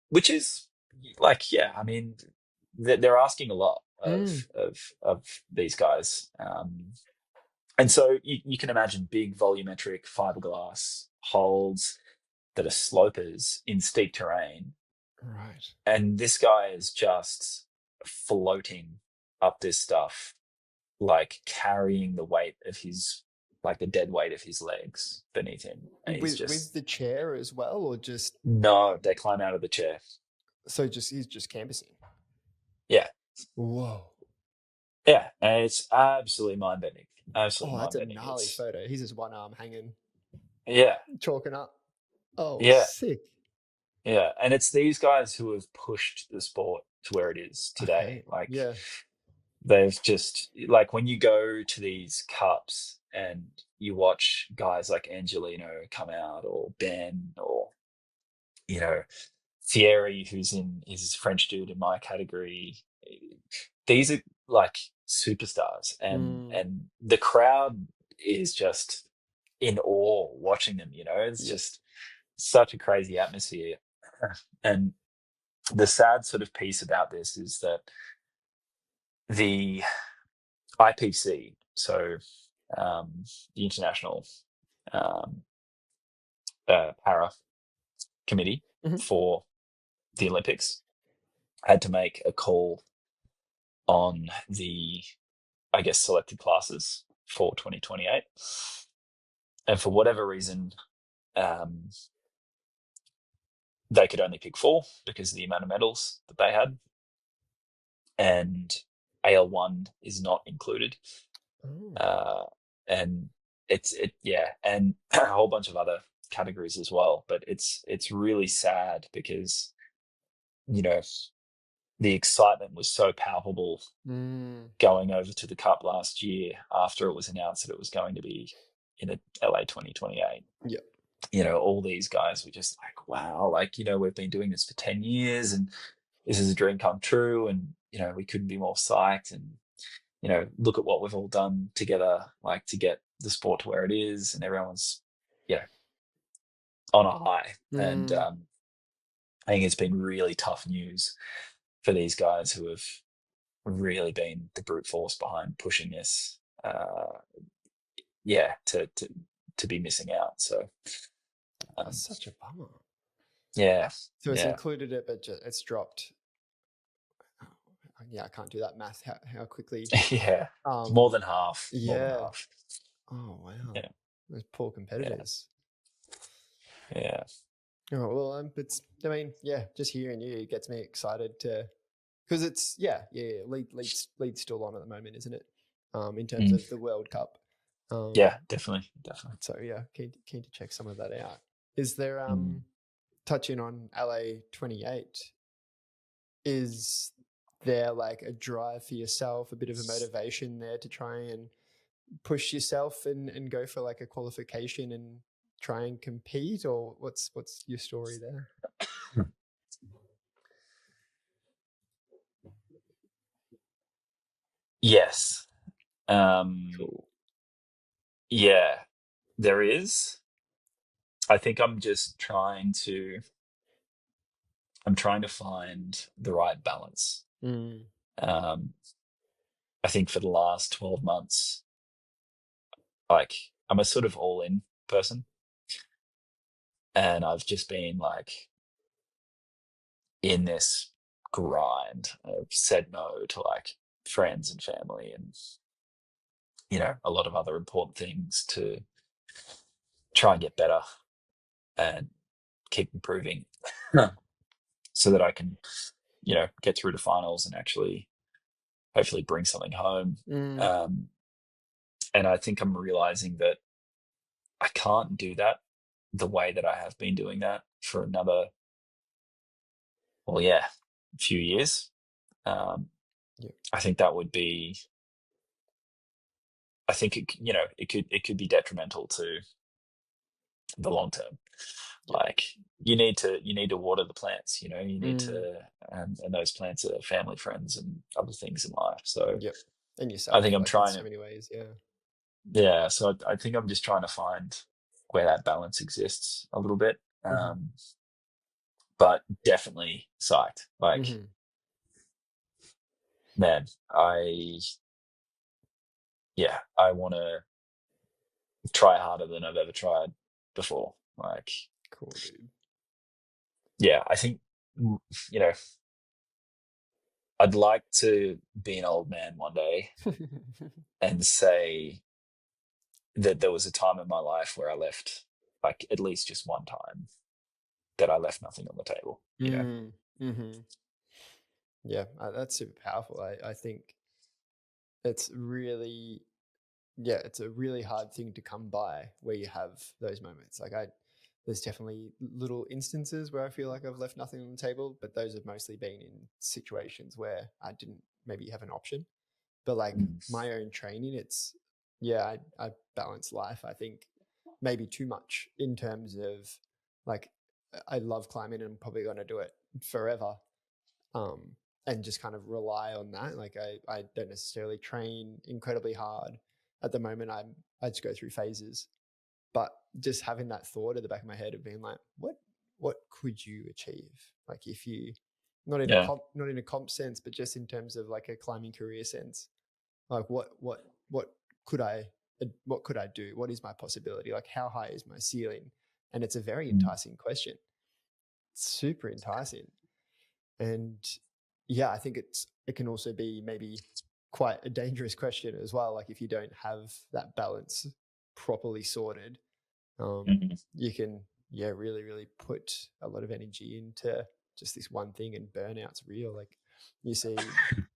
Which is like, yeah, I mean, they're asking a lot of these guys. And so you can imagine big volumetric fiberglass holds that are slopers in steep terrain. Right. And this guy is just floating up this stuff, like carrying the weight of his, like the dead weight of his legs beneath him. And with the chair as well, or just? No, they climb out of the chair. So he's just canvassing. Yeah. Whoa. Yeah, and it's absolutely mind-bending. Absolutely mind-bending. That's a gnarly photo. He's just one arm hanging. Yeah. Chalking up. Oh, yeah. Sick. Yeah, and it's these guys who have pushed the sport to where it is today. Okay. Like, yeah. They've just, like, when you go to these cups and you watch guys like Angelino come out, or Ben, or, Thierry, who's is a French dude in my category. These are like superstars, and the crowd is just in awe watching them. It's just such a crazy atmosphere. And the sad sort of piece about this is that the IPC, so the International Para Committee for the Olympics, had to make a call on the, I guess, selected classes for 2028. And for whatever reason, they could only pick 4 because of the amount of medals that they had. And AL1 is not included. And and a whole bunch of other categories as well. But it's really sad because, the excitement was so palpable going over to the Cup last year after it was announced that it was going to be in a LA 2028. Yeah. All these guys were just like, wow, we've been doing this for 10 years and this is a dream come true. And, we couldn't be more psyched. And, look at what we've all done together, to get the sport to where it is. And everyone's, on a high. And I think it's been really tough news for these guys who have really been the brute force behind pushing this, to be missing out. So that's such a bummer. Yeah. So it's included it, but it's dropped. Yeah, I can't do that math. How quickly? Yeah, more than half. Yeah. More than half. Oh wow. Yeah. Those poor competitors. Yeah. Oh well, just hearing you gets me excited to, because it's lead's still on at the moment, isn't it? In terms of the World Cup. Yeah, definitely. So yeah, keen to check some of that out. Is there touching on LA 28? Is there like a drive for yourself, a bit of a motivation there to try and push yourself and go for like a qualification and try and compete, or what's your story there? Yes. Cool. Yeah, there is. I think I'm trying to find the right balance. I think for the last 12 months, I'm a sort of all-in person. And I've just been in this grind. I've said no to friends and family and, a lot of other important things to try and get better and keep improving so that I can, get through to finals and actually hopefully bring something home. And I think I'm realizing that I can't do that the way that I have been doing that for another, few years. I think that would be, I think it could be detrimental to the long term. You need to water the plants, you need to, and those plants are family, friends, and other things in life. So and yourself, I think I'm trying in so to, many ways. so I think I'm just trying to find where that balance exists a little bit. But definitely psyched. Man, I want to try harder than I've ever tried before. Cool, dude. Yeah, I think, I'd like to be an old man one day and say that there was a time in my life where I left, at least just one time, that I left nothing on the table. Yeah, that's super powerful. I think it's really, it's a really hard thing to come by where you have those moments. There's definitely little instances where I feel like I've left nothing on the table, but those have mostly been in situations where I didn't maybe have an option. But my own training, I balance life, I think, maybe too much in terms of I love climbing and I'm probably going to do it forever. And just kind of rely on that. Like I don't necessarily train incredibly hard at the moment. I just go through phases, but just having that thought at the back of my head of being like, what could you achieve? Like if you, not in a comp sense, but just in terms of like a climbing career sense, like what could I do? What is my possibility? Like how high is my ceiling? And it's a very enticing question. It's super enticing. And yeah, I think it can also be maybe quite a dangerous question as well. Like if you don't have that balance properly sorted, you can, really, really put a lot of energy into just this one thing, and burnout's real. Like you see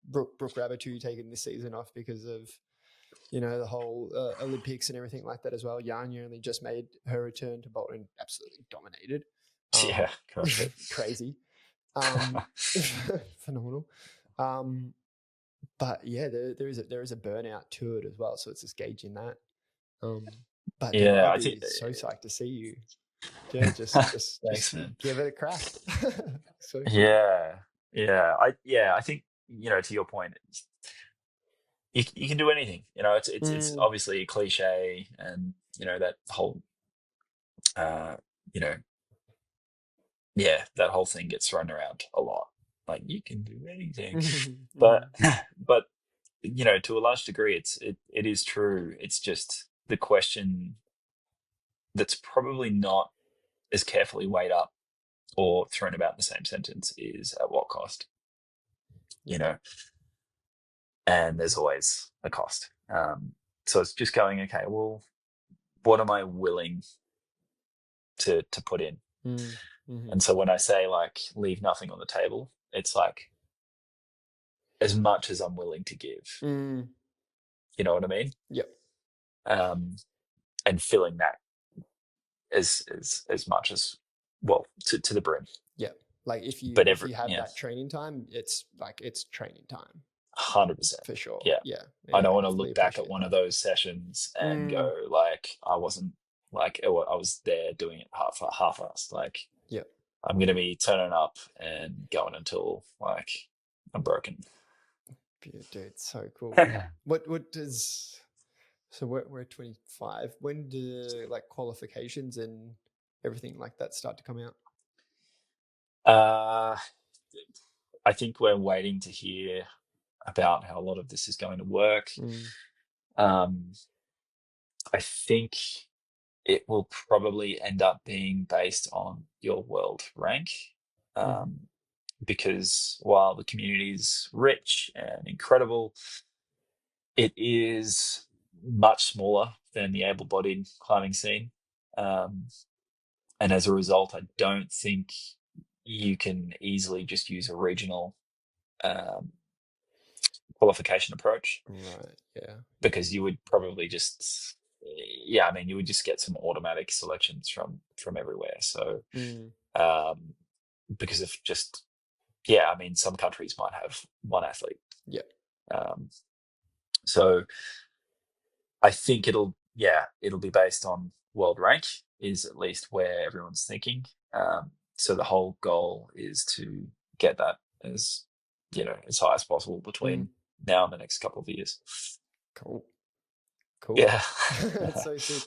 Brooke Rabbitoo taking this season off because of, the whole Olympics and everything like that as well. Yanya only just made her return to Bolton, absolutely dominated. Crazy. Phenomenal. But yeah, there is a burnout to it as well. So it's just gauging that. But dude, Yeah, I'd be so psyched to see you. Yeah, just thanks, man. give it a crack. So Yeah. I think, to your point, you can do anything. It's obviously a cliche, and that whole that whole thing gets thrown around a lot. Like you can do anything, but to a large degree, it is true. It's just the question that's probably not as carefully weighed up or thrown about in the same sentence is at what cost, and there's always a cost. So it's just going, okay, well, what am I willing to put in? And so when I say like leave nothing on the table, it's like as much as I'm willing to give. You know what I mean? Yep. And filling that as much as, well, to the brim. Yep. Like if you have that training time, it's training time. 100%. For sure. Yeah. Yeah. I don't want to look back at one of those sessions and go like, I wasn't like, I was there doing it half-assed. Like, yep. I'm going to be turning up and going until like I'm broken. Dude, so cool. What does, so we're 25. When do like qualifications and everything like that start to come out? I think we're waiting to hear about how a lot of this is going to work. I think it will probably end up being based on your world rank, because while the community is rich and incredible, it is much smaller than the able-bodied climbing scene. And as a result, I don't think you can easily just use a regional qualification approach. Right, yeah. Because you would probably just, you would just get some automatic selections from everywhere. So, because of just, some countries might have one athlete. Yeah. So I think it'll be based on world rank, is at least where everyone's thinking. So the whole goal is to get that as high as possible between now and the next couple of years. Cool. Yeah. That's so sick.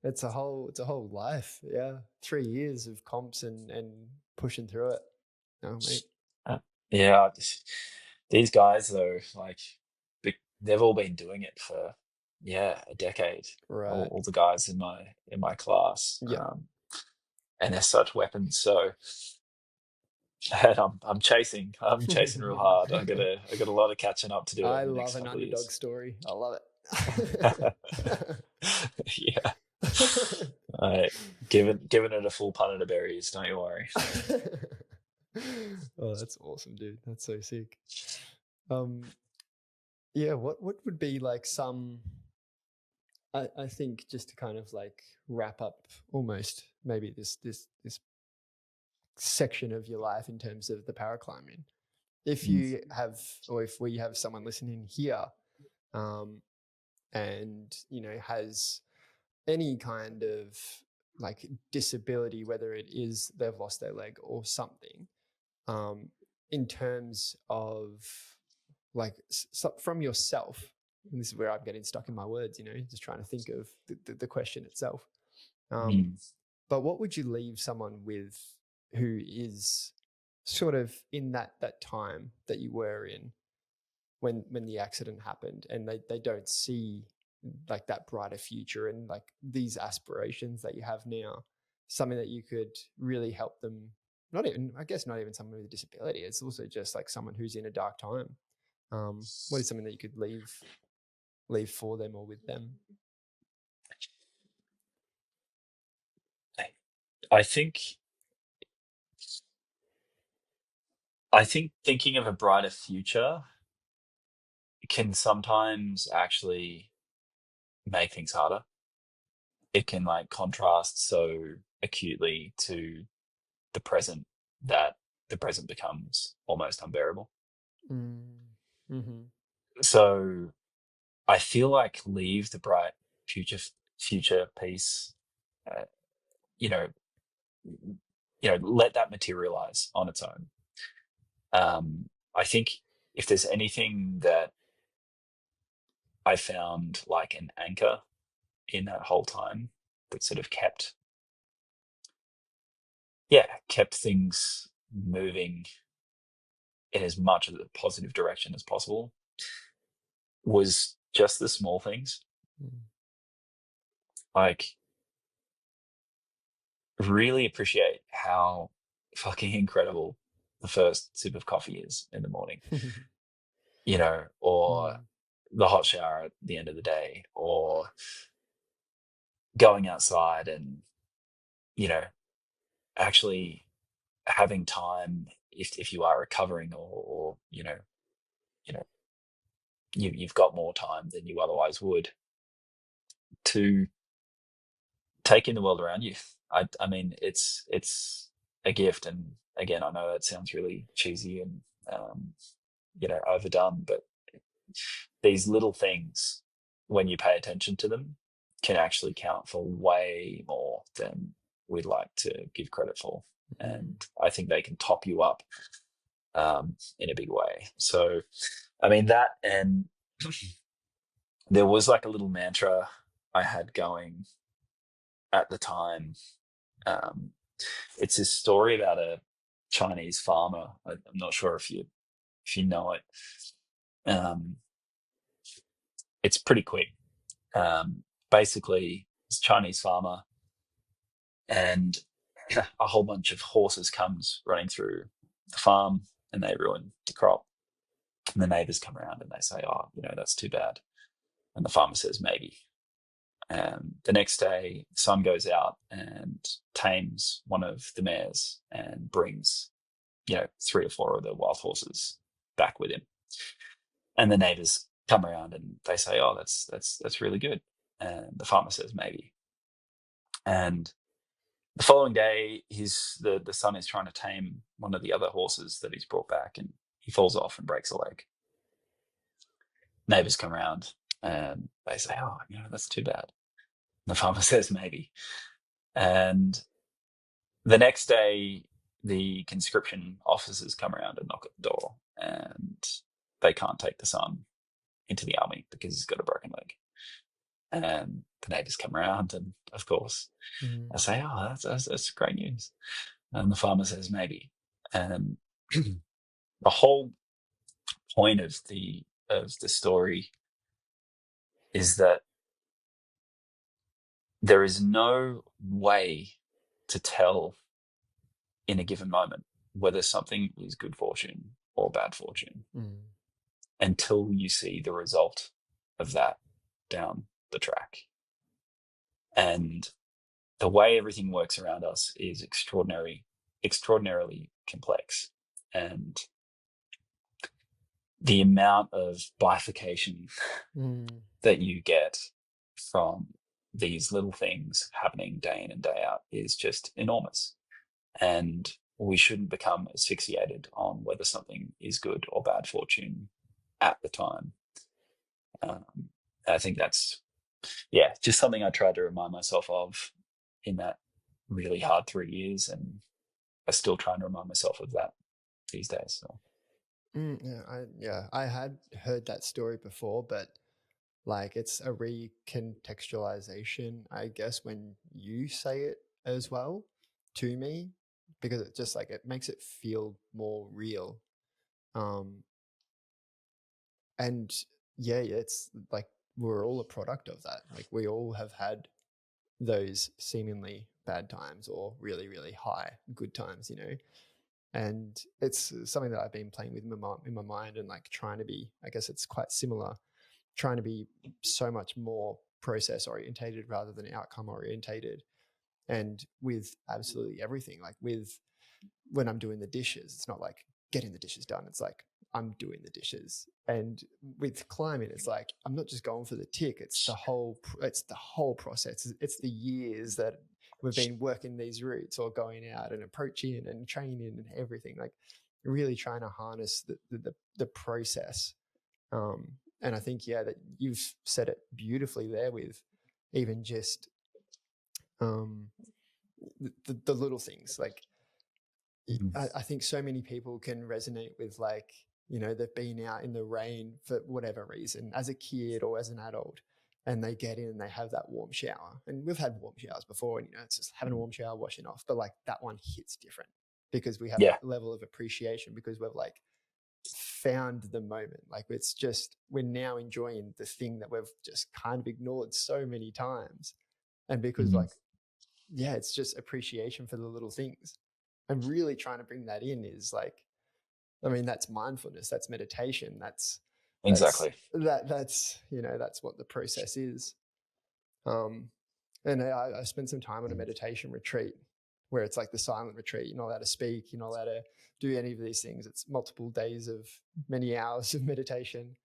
It's a whole life. Yeah. 3 years of comps and pushing through it. Oh, mate. These guys though, like they've all been doing it for a decade. Right. All the guys in my class. Yeah. And they're such weapons. So and I'm chasing real hard. I got a lot of catching up to do. I love an underdog story. I love it. Yeah. Giving it a full punnet of berries, don't you worry. Oh, that's awesome, dude. That's so sick. What would be like some, I think, just to kind of like wrap up almost maybe this section of your life in terms of the paraclimbing. If you have, or if we have someone listening here, and has any kind of like disability, whether it is they've lost their leg or something, in terms of like from yourself. And this is where I'm getting stuck in my words, just trying to think of the question itself. But what would you leave someone with who is sort of in that time that you were in when the accident happened, and they don't see like that brighter future and like these aspirations that you have now, something that you could really help them, not even someone with a disability, it's also just like someone who's in a dark time. What is something that you could leave for them or with them? I think thinking of a brighter future can sometimes actually make things harder. It can like contrast so acutely to the present that the present becomes almost unbearable. Mm-hmm. So I feel like leave the bright future piece, uh, you know, let that materialize on its own. I think if there's anything that I found like an anchor in that whole time that sort of kept things moving in as much of a positive direction as possible, was just the small things. Like, really appreciate how fucking incredible the first sip of coffee is in the morning, or the hot shower at the end of the day, or going outside and, actually having time, if you are recovering, or you've got more time than you otherwise would, to take in the world around you. I mean, it's a gift, and again, I know that sounds really cheesy and overdone, but these little things, when you pay attention to them, can actually count for way more than we'd like to give credit for, and I think they can top you up in a big way. So, I mean, that, and there was like a little mantra I had going at the time. It's this story about a Chinese farmer. I'm not sure if you know it. It's pretty quick. Basically, it's a Chinese farmer, and a whole bunch of horses comes running through the farm, and they ruin the crop. And the neighbors come around and they say, "Oh, that's too bad." And the farmer says, "Maybe." And the next day, the son goes out and tames one of the mares and brings, 3 or 4 of the wild horses back with him. And the neighbors come around and they say, "Oh, that's really good." And the farmer says, "Maybe." And the following day, the son is trying to tame one of the other horses that he's brought back, and he falls off and breaks a leg. Neighbors come around and they say, "Oh, that's too bad." And the farmer says, "Maybe." And the next day, the conscription officers come around and knock at the door, and they can't take the son into the army because he's got a broken leg. And the neighbors come around, and of course, I say, "Oh, that's great news." And the farmer says, "Maybe." And the whole point of the story is that there is no way to tell in a given moment whether something is good fortune or bad fortune until you see the result of that down the track. And the way everything works around us is extraordinarily complex. And the amount of bifurcation that you get from these little things happening day in and day out is just enormous. And we shouldn't become asphyxiated on whether something is good or bad fortune at the time. I think that's, just something I try to remind myself of in that really hard 3 years, and I still try and remind myself of that these days. So. I had heard that story before, but like it's a recontextualization, I guess, when you say it as well to me, because it just like it makes it feel more real. And it's like we're all a product of that. Like we all have had those seemingly bad times or really, really high good times, And it's something that I've been playing with in my mind and like trying to be, I guess it's quite similar, trying to be so much more process orientated rather than outcome orientated. And with absolutely everything, like when I'm doing the dishes, it's not like getting the dishes done. It's like I'm doing the dishes. And with climbing, it's like I'm not just going for the tick. It's the whole process. It's the years that we've been working these routes or going out and approaching and training and everything. Like really trying to harness the process. And I think that you've said it beautifully there with even just the little things like. I think so many people can resonate with like, they've been out in the rain for whatever reason as a kid or as an adult, and they get in and they have that warm shower. And we've had warm showers before, and it's just having a warm shower, washing off. But like that one hits different because we have that level of appreciation because we've like found the moment. Like it's just, we're now enjoying the thing that we've just kind of ignored so many times. And because it's just appreciation for the little things. And really trying to bring that in is like, I mean, that's mindfulness, that's meditation, that's Exactly. That's what the process is. And I spent some time on a meditation retreat where it's like the silent retreat. You're not allowed to speak, you're not allowed to do any of these things. It's multiple days of many hours of meditation,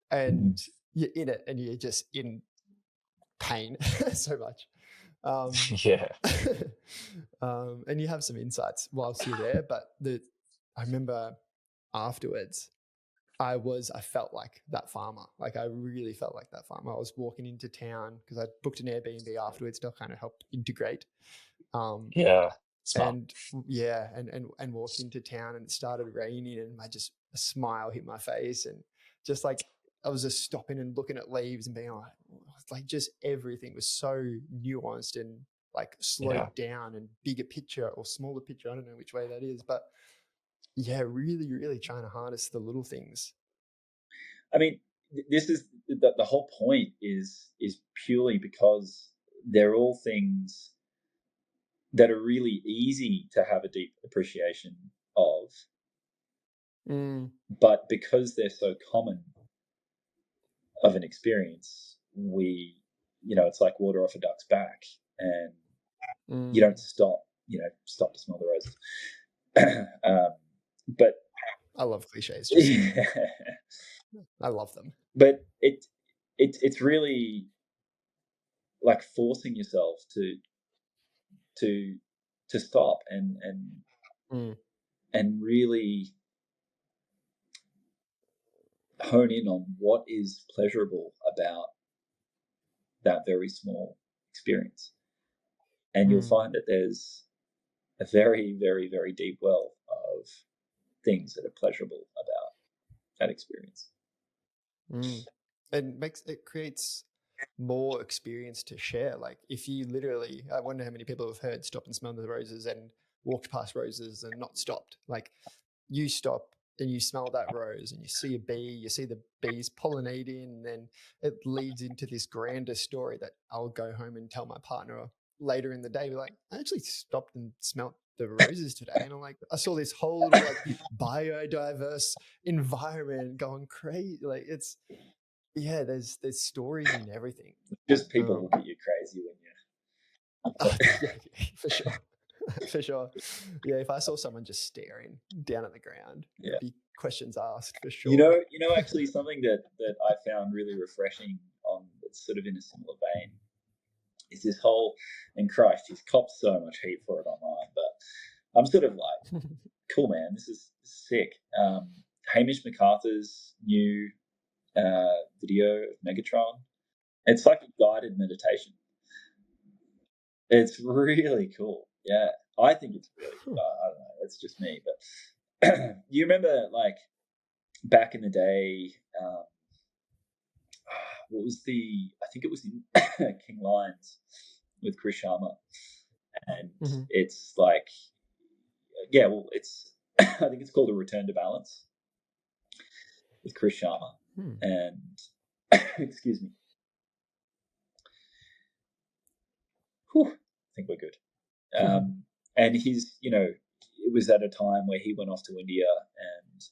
and you're in it and you're just in pain so much. And you have some insights whilst you're there, but I remember afterwards I felt like that farmer. Like I really felt like that farmer. I was walking into town because I booked an Airbnb afterwards to kind of help integrate. Smart. And walked into town and it started raining and a smile hit my face, and just like I was just stopping and looking at leaves and being like just everything was so nuanced and like slowed down and bigger picture or smaller picture. I don't know which way that is, but really, really trying to harness the little things. I mean, this is the whole point is purely because they're all things that are really easy to have a deep appreciation of. But because they're so common of an experience, we, it's like water off a duck's back, and you don't stop to smell the roses. But I love cliches. I love them. But it's really like forcing yourself to stop and really hone in on what is pleasurable about that very small experience. And you'll find that there's a very, very, very deep well of things that are pleasurable about that experience. It creates more experience to share. Like if you literally, I wonder how many people have heard stop and smell the roses and walked past roses and not stopped. Like you stop and you smell that rose and you see a bee, you see the bees pollinating, and then it leads into this grander story that I'll go home and tell my partner later in the day. Be like, I actually stopped and smelt the roses today, and I'm like, I saw this whole little like biodiverse environment going crazy. Like it's there's stories in everything. Just people look at you crazy when you for sure. For sure. Yeah, if I saw someone just staring down at the ground, there'd be questions asked for sure. Actually something that I found really refreshing on that's sort of in a similar vein is this whole, and Christ, he's copped so much heat for it online, but I'm sort of like, cool, man, this is sick. Hamish MacArthur's new video of Megatron. It's like a guided meditation. It's really cool. Yeah, I think it's really cool. I don't know. It's just me, but you remember like back in the day, what was I think it was in King Lions with Chris Sharma, and it's like, yeah, well, it's I think it's called A Return to Balance with Chris Sharma, and excuse me. Whew, I think we're good. And he's, it was at a time where he went off to India and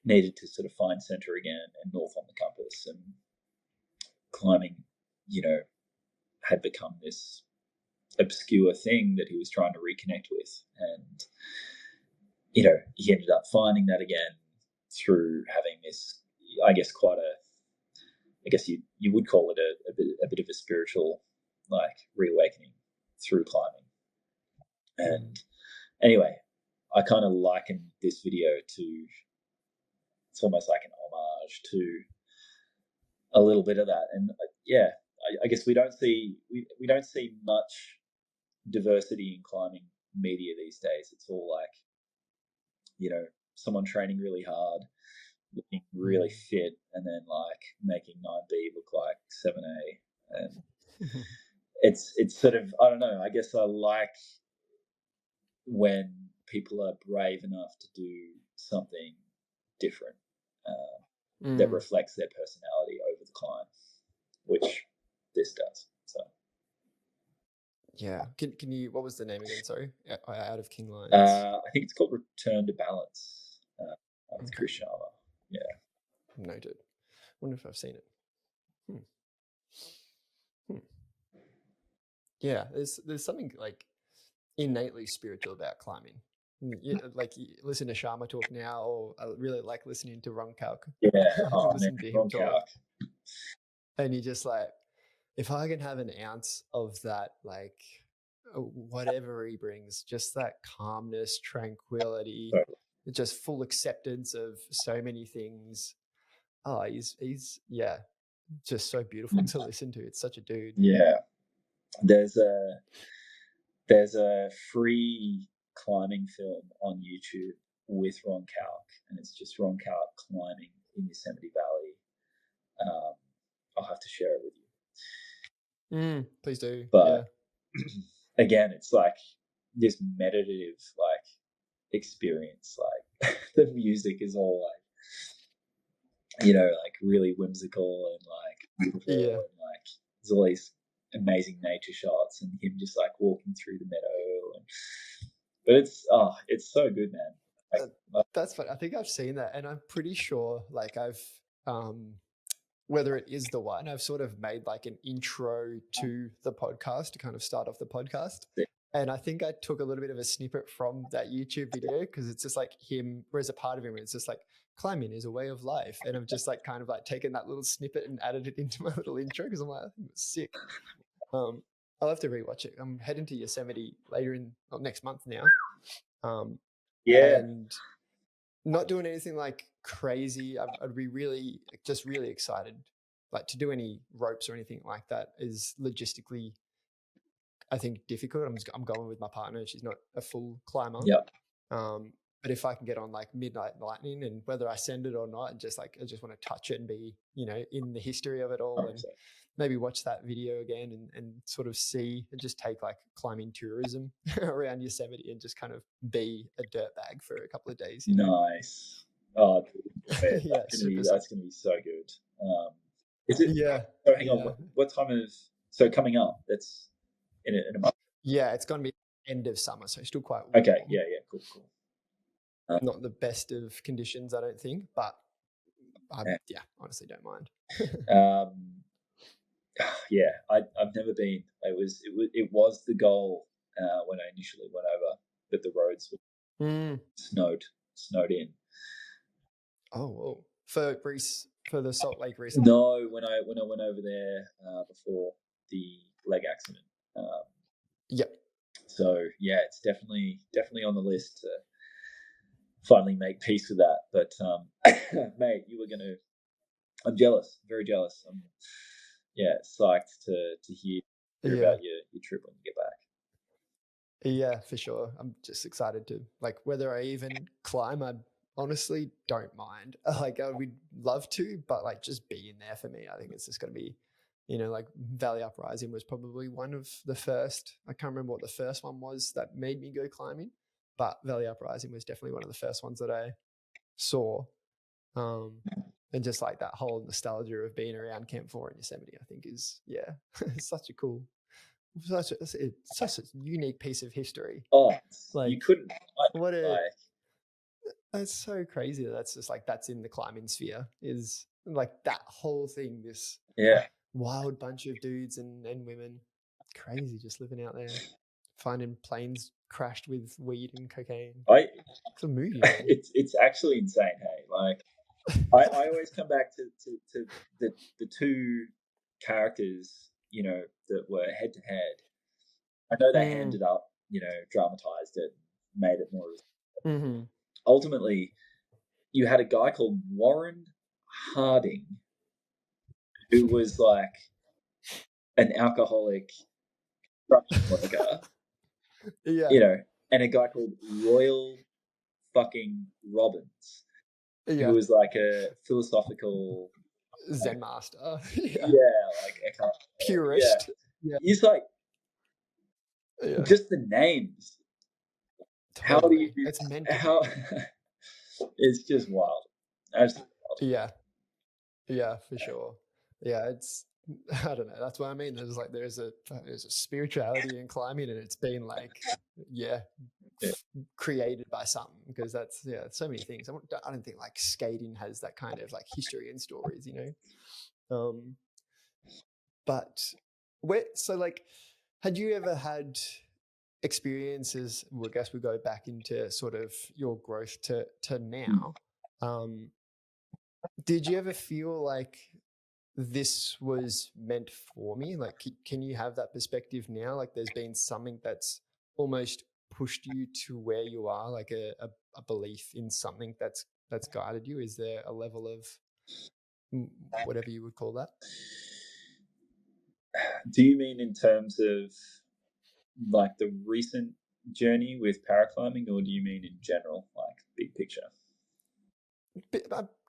needed to sort of find center again and north on the compass, and climbing, had become this obscure thing that he was trying to reconnect with. And, he ended up finding that again through having this, I guess, you would call it a bit of a spiritual, like, reawakening through climbing. And anyway, I kind of liken this video to, it's almost like an homage to a little bit of that. And I guess we don't see much diversity in climbing media these days. It's all like, someone training really hard, looking really fit, and then like making 9B look like 7A. And it's sort of, I don't know, I guess I like when people are brave enough to do something different that reflects their personality over the climb, which this does. So yeah, can you? What was the name again? Sorry, out of King Lions. I think it's called Return to Balance with Chris Sharma. Yeah, noted. Wonder if I've seen it. Yeah, there's something like innately spiritual about climbing. Like you listen to Sharma talk now, or I really like listening to Ron Kalk. Yeah, listen to him talk. And you just like, if I can have an ounce of that, like whatever he brings, just that calmness, tranquility, just full acceptance of so many things. Oh, he's just so beautiful to listen to. It's such a dude. Yeah, there's a free climbing film on YouTube with Ron Kalk, and it's just Ron Kalk climbing in Yosemite Valley. I'll have to share it with you. Please do. But again, it's like this meditative like experience. Like the music is all like, like really whimsical and like beautiful, and like there's all these amazing nature shots and him just like walking through the meadow. But it's so good, man. That's fun. I think I've seen that, and I'm pretty sure like I've whether it is the one, I've sort of made like an intro to the podcast to kind of start off the podcast. And I think I took a little bit of a snippet from that YouTube video, because it's just like him, whereas a part of him, it's just like climbing is a way of life. And I've just like kind of like taken that little snippet and added it into my little intro, because I'm like, I think it was sick. I'll have to rewatch it. I'm heading to Yosemite next month now. And not doing anything like crazy. I'd be really excited. Like to do any ropes or anything like that is logistically, I think, difficult. I'm going with my partner. She's not a full climber. But if I can get on like Midnight Lightning, and whether I send it or not, and I just want to touch it and be, in the history of it all, 100%. And maybe watch that video again and sort of see and just take like climbing tourism around Yosemite and just kind of be a dirtbag for a couple of days. Nice. Oh, that's going to be so good. Is it? Yeah. So hang on. What time is? So coming up? That's in a month. Yeah, it's going to be end of summer, so still quite warm. Okay. Yeah. Cool. Not the best of conditions, I don't think, but I honestly don't mind. I've never been. It was the goal when I initially went over, but the roads were snowed in. Oh, whoa. For the Salt Lake recently? No, when I went over there before the leg accident. Yep. So yeah, it's definitely on the list to finally make peace with that. But mate, I'm jealous, very jealous. I'm psyched to hear hear Yeah. about your trip when you get back. Yeah, for sure. I'm just excited to, like, whether I even climb, I honestly don't mind. Like, I would love to, but like just being there for me, I think it's just going to be, like Valley Uprising was probably one of the first. I can't remember what the first one was that made me go climbing, but Valley Uprising was definitely one of the first ones that I saw. And just like that whole nostalgia of being around Camp 4 in Yosemite, I think is, yeah, it's such a unique piece of history. Oh, Like, you couldn't. what a that's so crazy. That's just like, that's in the climbing sphere, is like that whole thing, this Yeah. wild bunch of dudes and women, crazy, just living out there, finding planes crashed with weed and cocaine. It's a movie, man. It's actually insane. Hey, like I always come back to the two characters, that were head to head. I know they ended up, dramatized it, made it more. Mm-hmm. Ultimately, you had a guy called Warren Harding, who was like an alcoholic construction worker, Yeah. and a guy called Royal fucking Robbins, Yeah. who was like a philosophical Zen master. Yeah. Like Eckhart. Purist. Yeah. It's like just the names. Totally. How do you do? It's meant to How? It's just wild. Absolutely wild. Yeah, for sure. Yeah, it's, I don't know. That's what I mean. There's a spirituality in climbing, and it's been like, created by something, because that's, so many things. I don't think like skating has that kind of like history and stories, But so like, had you ever had experiences? Well, I guess we go back into sort of your growth to now. Did you ever feel like this was meant for me? Like, can you have that perspective now? Like, there's been something that's almost pushed you to where you are, like a belief in something that's guided you? Is there a level of whatever you would call that? Do you mean in terms of like the recent journey with paraclimbing, or do you mean in general, like big picture?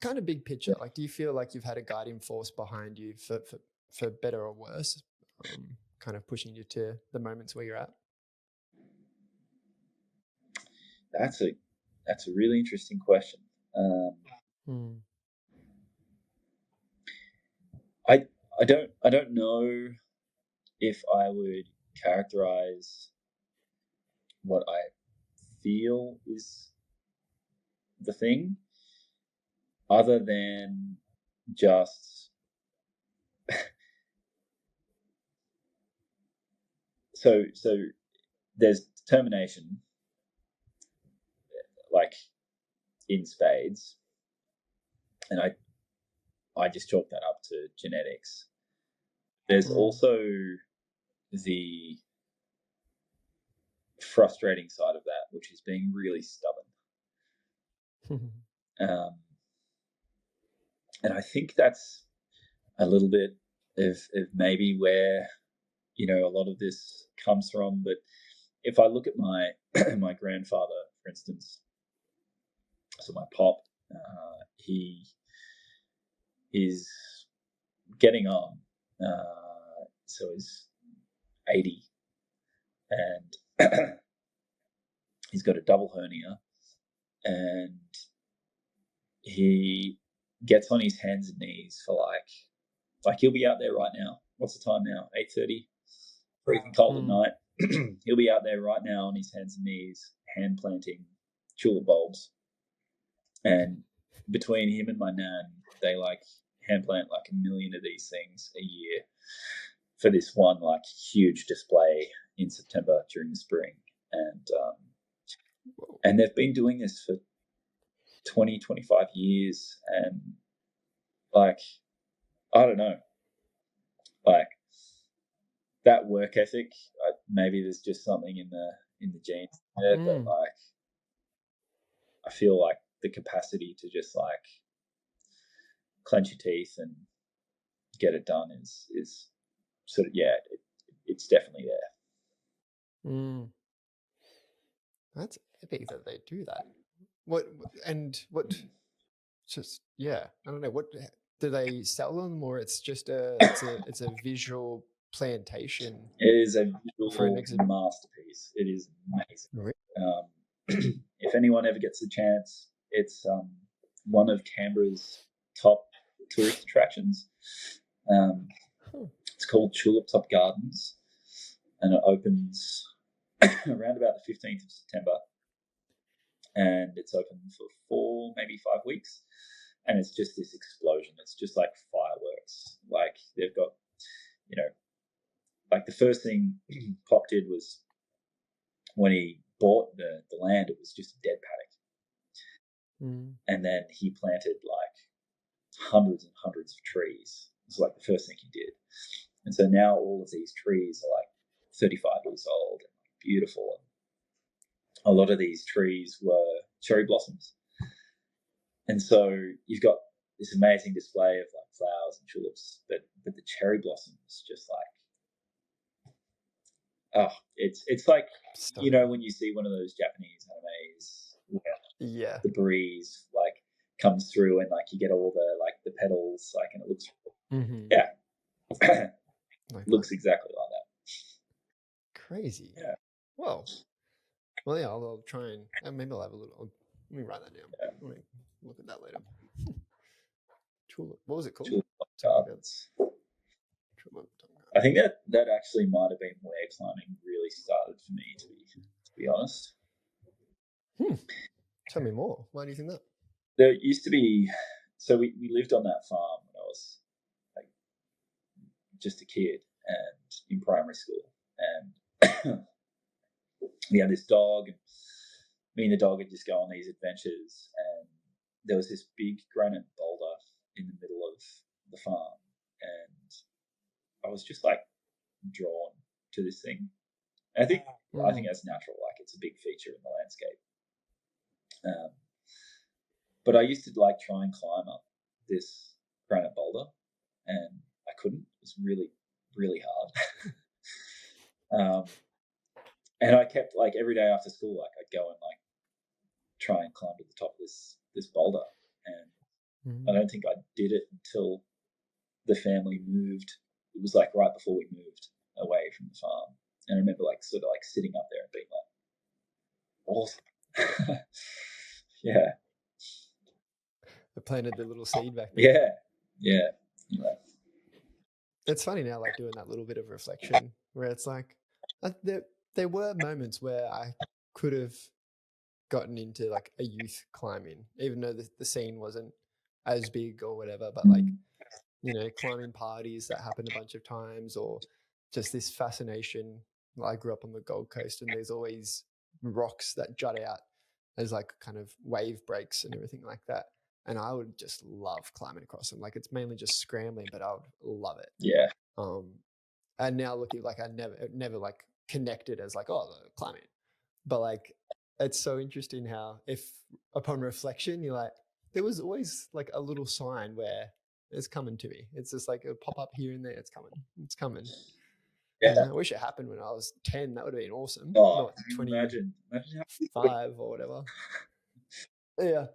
Kind of big picture. Like, do you feel like you've had a guiding force behind you for better or worse, kind of pushing you to the moments where you're at? That's a really interesting question. I don't know if I would characterize what I feel is the thing, other than just so there's determination, like in spades, and I just chalk that up to genetics. There's also the frustrating side of that, which is being really stubborn. And I think that's a little bit of maybe where, a lot of this comes from. But if I look at my my grandfather, for instance, so my pop, he is getting on. So he's 80, and he's got a double hernia, and he gets on his hands and knees for like he'll be out there right now. What's the time now? 8:30. Freezing cold at night. He'll be out there right now on his hands and knees, hand planting tulip bulbs. And between him and my nan, they like hand plant like 1 million of these things a year for this one like huge display in September during the spring. And they've been doing this for 20, 25 years. And like, I don't know, like that work ethic, maybe there's just something in the genes there, but like, I feel like the capacity to just like clench your teeth and get it done is sort of, it's definitely there. Mm. That's epic that they do that. What? Just I don't know. What do they sell them, or it's just it's a visual plantation? It is a For an visual exhibit. masterpiece. It is amazing. Really? If anyone ever gets a chance, it's one of Canberra's top tourist attractions. It's called Tulip Top Gardens, and it opens around about the 15th of September, and it's open for 4, maybe 5 weeks, and it's just this explosion. It's just like fireworks. Like they've got, like the first thing Pop did was when he bought the land, it was just a dead paddock. And then he planted like hundreds and hundreds of trees. It was like the first thing he did. And so now all of these trees are like 35 years old and beautiful. And a lot of these trees were cherry blossoms. And so you've got this amazing display of like flowers and tulips, but the cherry blossoms just like, it's like, when you see one of those Japanese animes where the breeze like comes through and like you get all the petals like, and it looks looks exactly like that. Crazy. Yeah. Well, yeah, I'll try and maybe I'll have a little. Let me write that down. Yeah. Let me look at that later. Tulip. What was it called? Tulip Top Gardens. Tulip Top Gardens. I think that actually might have been where climbing really started for me, to be honest. Tell me more. Why do you think that? There used to be, so we lived on that farm when I was like just a kid and in primary school, and we had this dog, and me and the dog would just go on these adventures, and there was this big granite boulder in the middle of the farm, and I was just like drawn to this thing. And I think that's natural, like it's a big feature in the landscape. But I used to like try and climb up this granite boulder, and I couldn't. It was really, really hard. And I kept like every day after school, like I'd go and like try and climb to the top of this boulder, and I don't think I did it until the family moved. It was like right before we moved away from the farm, and I remember like sort of like sitting up there and being like, awesome. Yeah. I planted the little seed back there. Yeah. Anyway. It's funny now, like doing that little bit of reflection where it's like, there were moments where I could have gotten into like a youth climbing, even though the scene wasn't as big or whatever, but like, climbing parties that happened a bunch of times, or just this fascination. I grew up on the Gold Coast, and there's always rocks that jut out as like kind of wave breaks and everything like that. And I would just love climbing across them. Like it's mainly just scrambling, but I would love it. Yeah. And now looking like I never like connected as like, climbing. But like, it's so interesting how if upon reflection, you're like, there was always like a little sign where it's coming to me. It's just like a pop up here and there. It's coming. Yeah. I wish it happened when I was 10. That would have been awesome. Oh, not 20, imagine 5 or whatever. Yeah.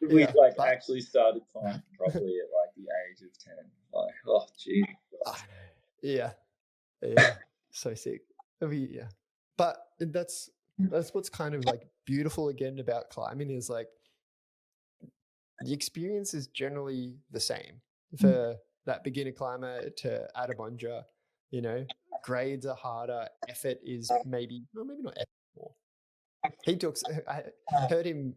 We actually started climbing properly at like the age of 10. Like, oh, gee. Yeah. So sick. Yeah. But that's what's kind of like beautiful again about climbing is like the experience is generally the same for that beginner climber to Adabonja. Grades are harder. Effort is maybe not effort more. He talks. I heard him.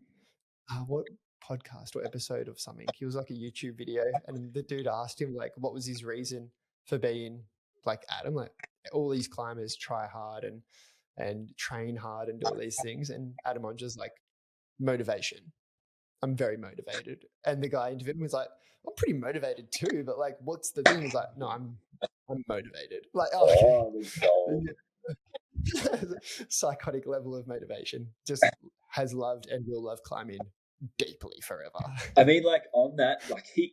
What podcast or episode of something? He was like a YouTube video, and the dude asked him like, what was his reason for being like Adam? Like all these climbers try hard and train hard and do all these things, and Adamonja's like motivation. I'm very motivated, and the guy interviewed him was like, I'm pretty motivated too, but like, what's the thing? He's like, no, I'm motivated. Like, psychotic level of motivation. Just has loved and will love climbing deeply forever. I mean, like on that, like it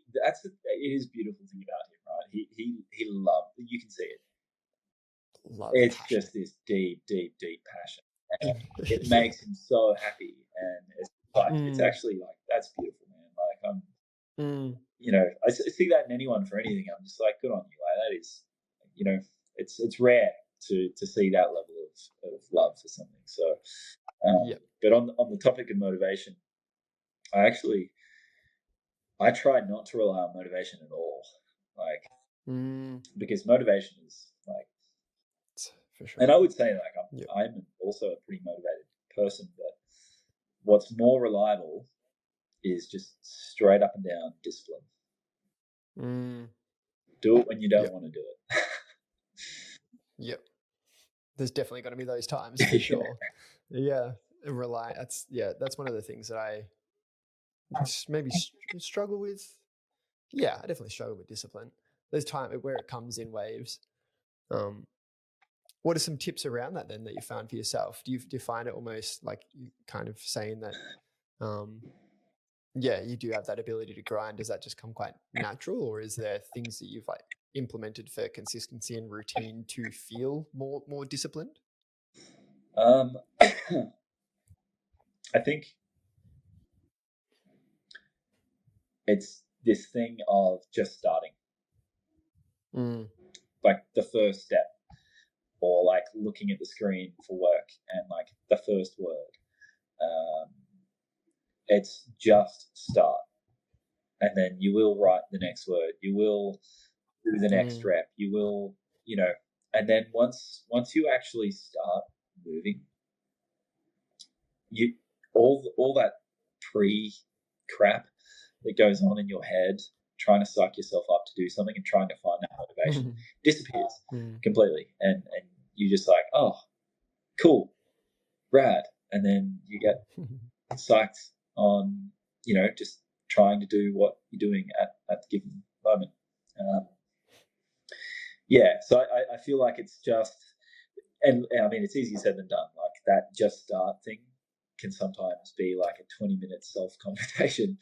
is a beautiful thing about him, right? He loved. You can see it. love it's passion. just this deep passion, and it makes him so happy. And it's like it's actually like, that's beautiful, man. Like you know, I see that in anyone for anything. I'm just like, good on you. Like, that is, you know, it's rare to see that level of love for something. So, but on the topic of motivation, I try not to rely on motivation at all. Like, because motivation is like, for sure. and I would say like I'm also a pretty motivated person, but what's more reliable is just straight up and down discipline. Do it when you don't want to do it. Yep. There's definitely going to be those times for sure. That's one of the things that I maybe struggle with. Yeah, I definitely struggle with discipline. There's time where it comes in waves. What are some tips around that then that you found for yourself? Do you find it almost like you kind of saying that, you do have that ability to grind? Does that just come quite natural, or is there things that you've like implemented for consistency and routine to feel more disciplined? I think it's this thing of just starting, like the first step, or like looking at the screen for work and like the first word. It's just start, and then you will write the next word. You will do the next rep. You will, you know, and then once you actually start moving, you all that pre crap that goes on in your head, trying to psych yourself up to do something and trying to find that motivation, disappears completely, and you just like, oh, cool, rad, and then you get psyched on, you know, just trying to do what you're doing at the given moment. So I feel like it's just, and I mean, it's easier said than done. Like that just start thing can sometimes be like a 20-minute self-conversation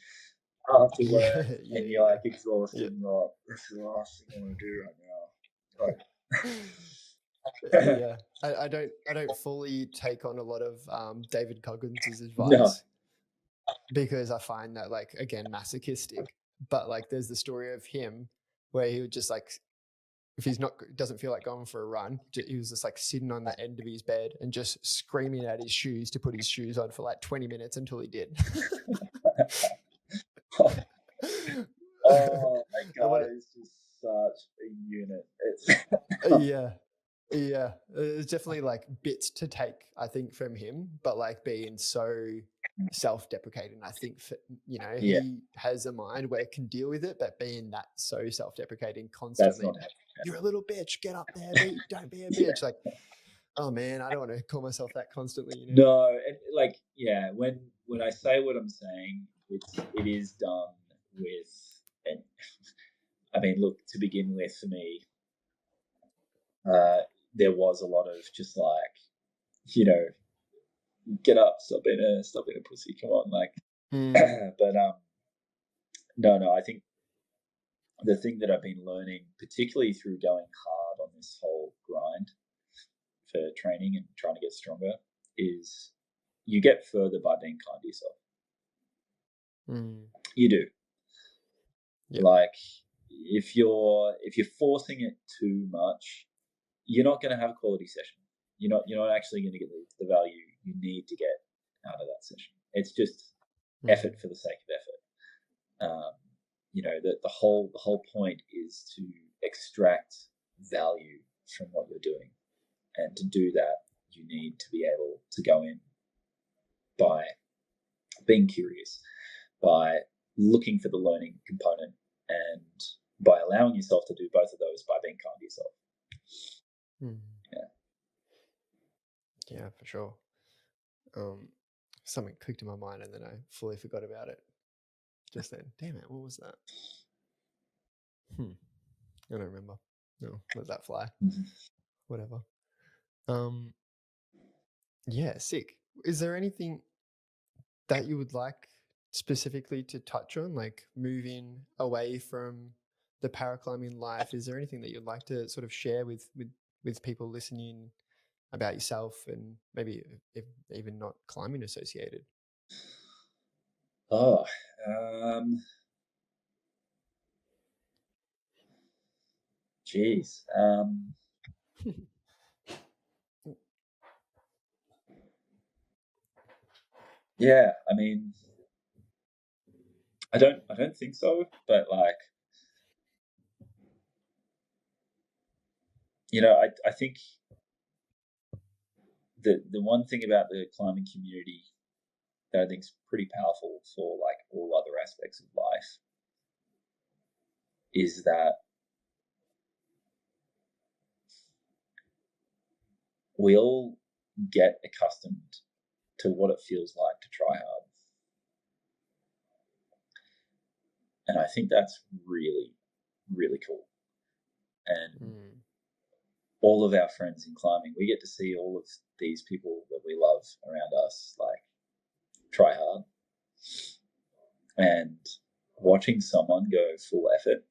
after work, and you're like exhausted, and you're like, this is the last thing I want to do right now. Like, I don't fully take on a lot of David Coggins' advice, because I find that, like, again, masochistic. But like, there's the story of him where he would just like, if he's doesn't feel like going for a run, he was just like sitting on the end of his bed and just screaming at his shoes to put his shoes on for like 20 minutes until he did. Oh my God, it's just such a unit. It's definitely like bits to take, I think, from him, but like being so self-deprecating, I think, he has a mind where it can deal with it, but being that so self-deprecating constantly, you're a little bitch, get up there, don't be a bitch. Like, oh man, I don't want to call myself that constantly, you know? No, and like, when I say what I'm saying, it is done with, and I mean, look, to begin with, for me, there was a lot of just like, you know, get up, stop being a pussy, come on, like. But no, I think the thing that I've been learning, particularly through going hard on this whole grind for training and trying to get stronger, is you get further by being kind to yourself. You do. Yep. Like, if you're forcing it too much, you're not going to have a quality session. You're not actually going to get the value you need to get out of that session. It's just effort for the sake of effort. You know, the whole point is to extract value from what you're doing, and to do that, you need to be able to go in by being curious, by looking for the learning component, and by allowing yourself to do both of those by being kind to yourself. Yeah, for sure. Something clicked in my mind and then I fully forgot about it just then. Damn it, what was that? I don't remember. No, let that fly. Whatever. Yeah, sick. Is there anything that you would like specifically to touch on, like moving away from the paraclimbing life? Is there anything that you'd like to sort of share with with people listening about yourself and maybe if even not climbing associated? Oh, geez. Yeah, I mean, I don't think so, but like, I think the one thing about the climbing community that I think is pretty powerful for like all other aspects of life is that we all get accustomed to what it feels like to try hard. And I think that's really, really cool. And all of our friends in climbing, we get to see all of these people that we love around us, like, try hard. And watching someone go full effort,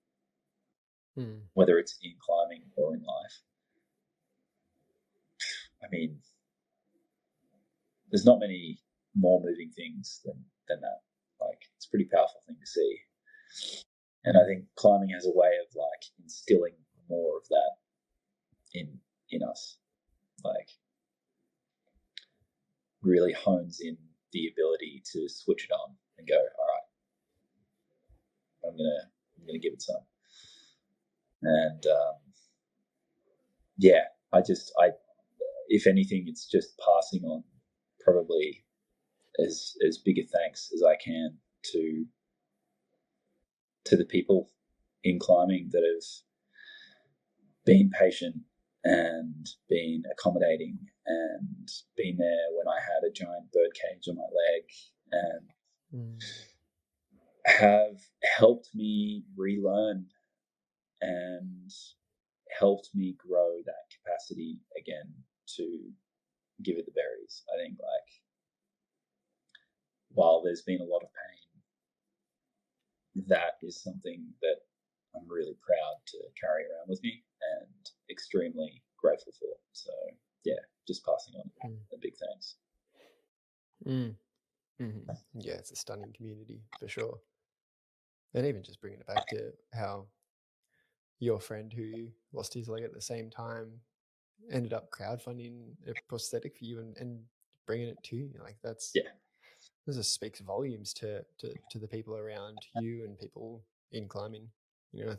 whether it's in climbing or in life, I mean, there's not many more moving things than that. Like, it's a pretty powerful thing to see. And I think climbing has a way of like instilling more of that in us. Like, really hones in the ability to switch it on and go, all right, I'm gonna give it some. And yeah, I if anything, it's just passing on probably as big a thanks as I can to the people in climbing that have been patient and been accommodating and been there when I had a giant bird cage on my leg and have helped me relearn and helped me grow that capacity again to give it the berries. I think, like, while there's been a lot of pain, that is something that I'm really proud to carry around with me and extremely grateful for. So yeah, just passing on a big thanks. Yeah, it's a stunning community for sure. And even just bringing it back to how your friend who lost his leg at the same time ended up crowdfunding a prosthetic for you and bringing it to you. Like, this just speaks volumes to the people around you and people in climbing. I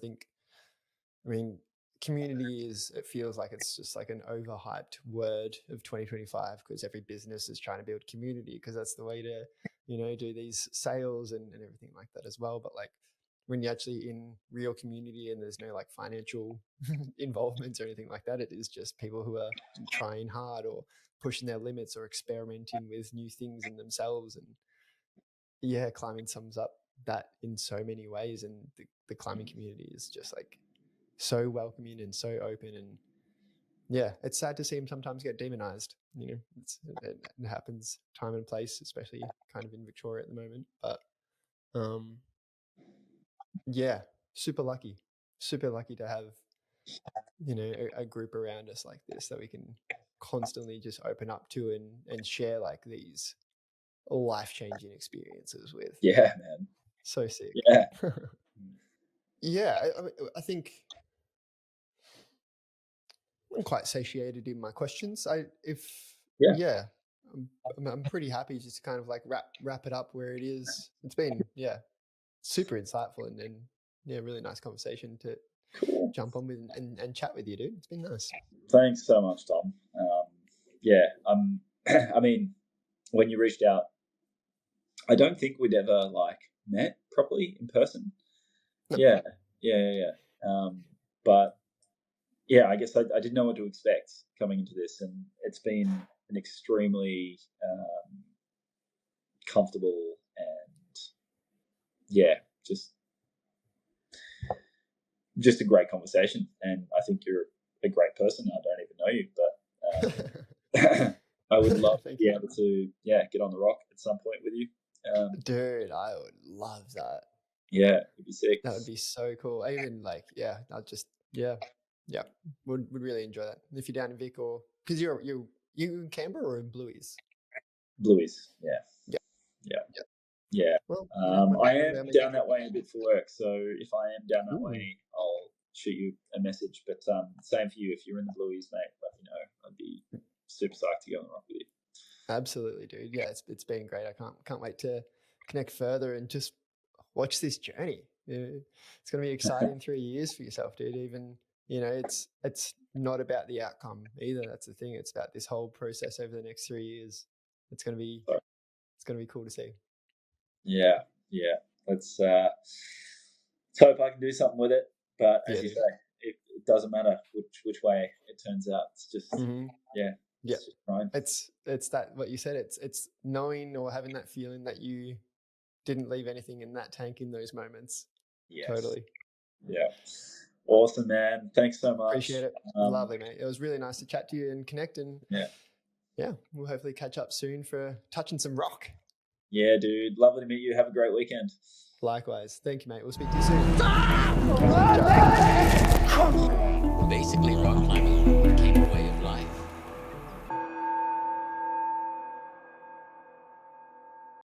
mean, community it feels like it's just like an overhyped word of 2025 because every business is trying to build community because that's the way to, do these sales and everything like that as well. But like, when you're actually in real community and there's no like financial involvements or anything like that, it is just people who are trying hard or pushing their limits or experimenting with new things in themselves. And yeah, climbing sums up that in so many ways. And the climbing community is just like so welcoming and so open. And yeah, it's sad to see him sometimes get demonized. It happens time and place, especially kind of in Victoria at the moment. But yeah, super lucky to have, a group around us like this that we can constantly just open up to and share like these life-changing experiences with. Yeah, man. So sick. Yeah. Yeah, I think I'm quite satiated in my questions. I'm pretty happy just to kind of like wrap it up where it is. It's been super insightful and really nice conversation to jump on with and chat with you, dude. It's been nice. Thanks so much, Tom. I mean, when you reached out, I don't think we'd ever like met properly in person. No. Yeah. But yeah, I guess I didn't know what to expect coming into this, and it's been an extremely comfortable and just a great conversation. And I think you're a great person. I don't even know you, but I would love to be able to get on the rock at some point with you. Dude, I would love that. Yeah, it'd be sick. That would be so cool. Even like, I'll just Yeah, would really enjoy that if you're down in Vic, or because you in Canberra or in Blueies. Blueies, yeah. Yeah. Yeah. Yeah. Yeah. Well, I am down that way a bit for work, so if I am down that Ooh. way, I'll shoot you a message. But same for you. If you're in the Blueies, mate, let me know. I'd be super psyched to go on the rock with you. Absolutely, dude. Yeah, it's been great. I can't wait to connect further and just watch this journey. It's going to be exciting 3 years for yourself, dude. Even, it's not about the outcome either. That's the thing. It's about this whole process over the next 3 years. It's going to be cool to see. Yeah. Let's hope I can do something with it. But as you say, it doesn't matter which way it turns out. It's just Yeah. It's just fine. It's that what you said. It's knowing or having that feeling that you didn't leave anything in that tank in those moments. Yes. Totally. Yeah. Awesome, man. Thanks so much. Appreciate it. Lovely, mate. It was really nice to chat to you and connect. And yeah, we'll hopefully catch up soon for touching some rock. Yeah, dude. Lovely to meet you. Have a great weekend. Likewise. Thank you, mate. We'll speak to you soon. Basically, rock climbing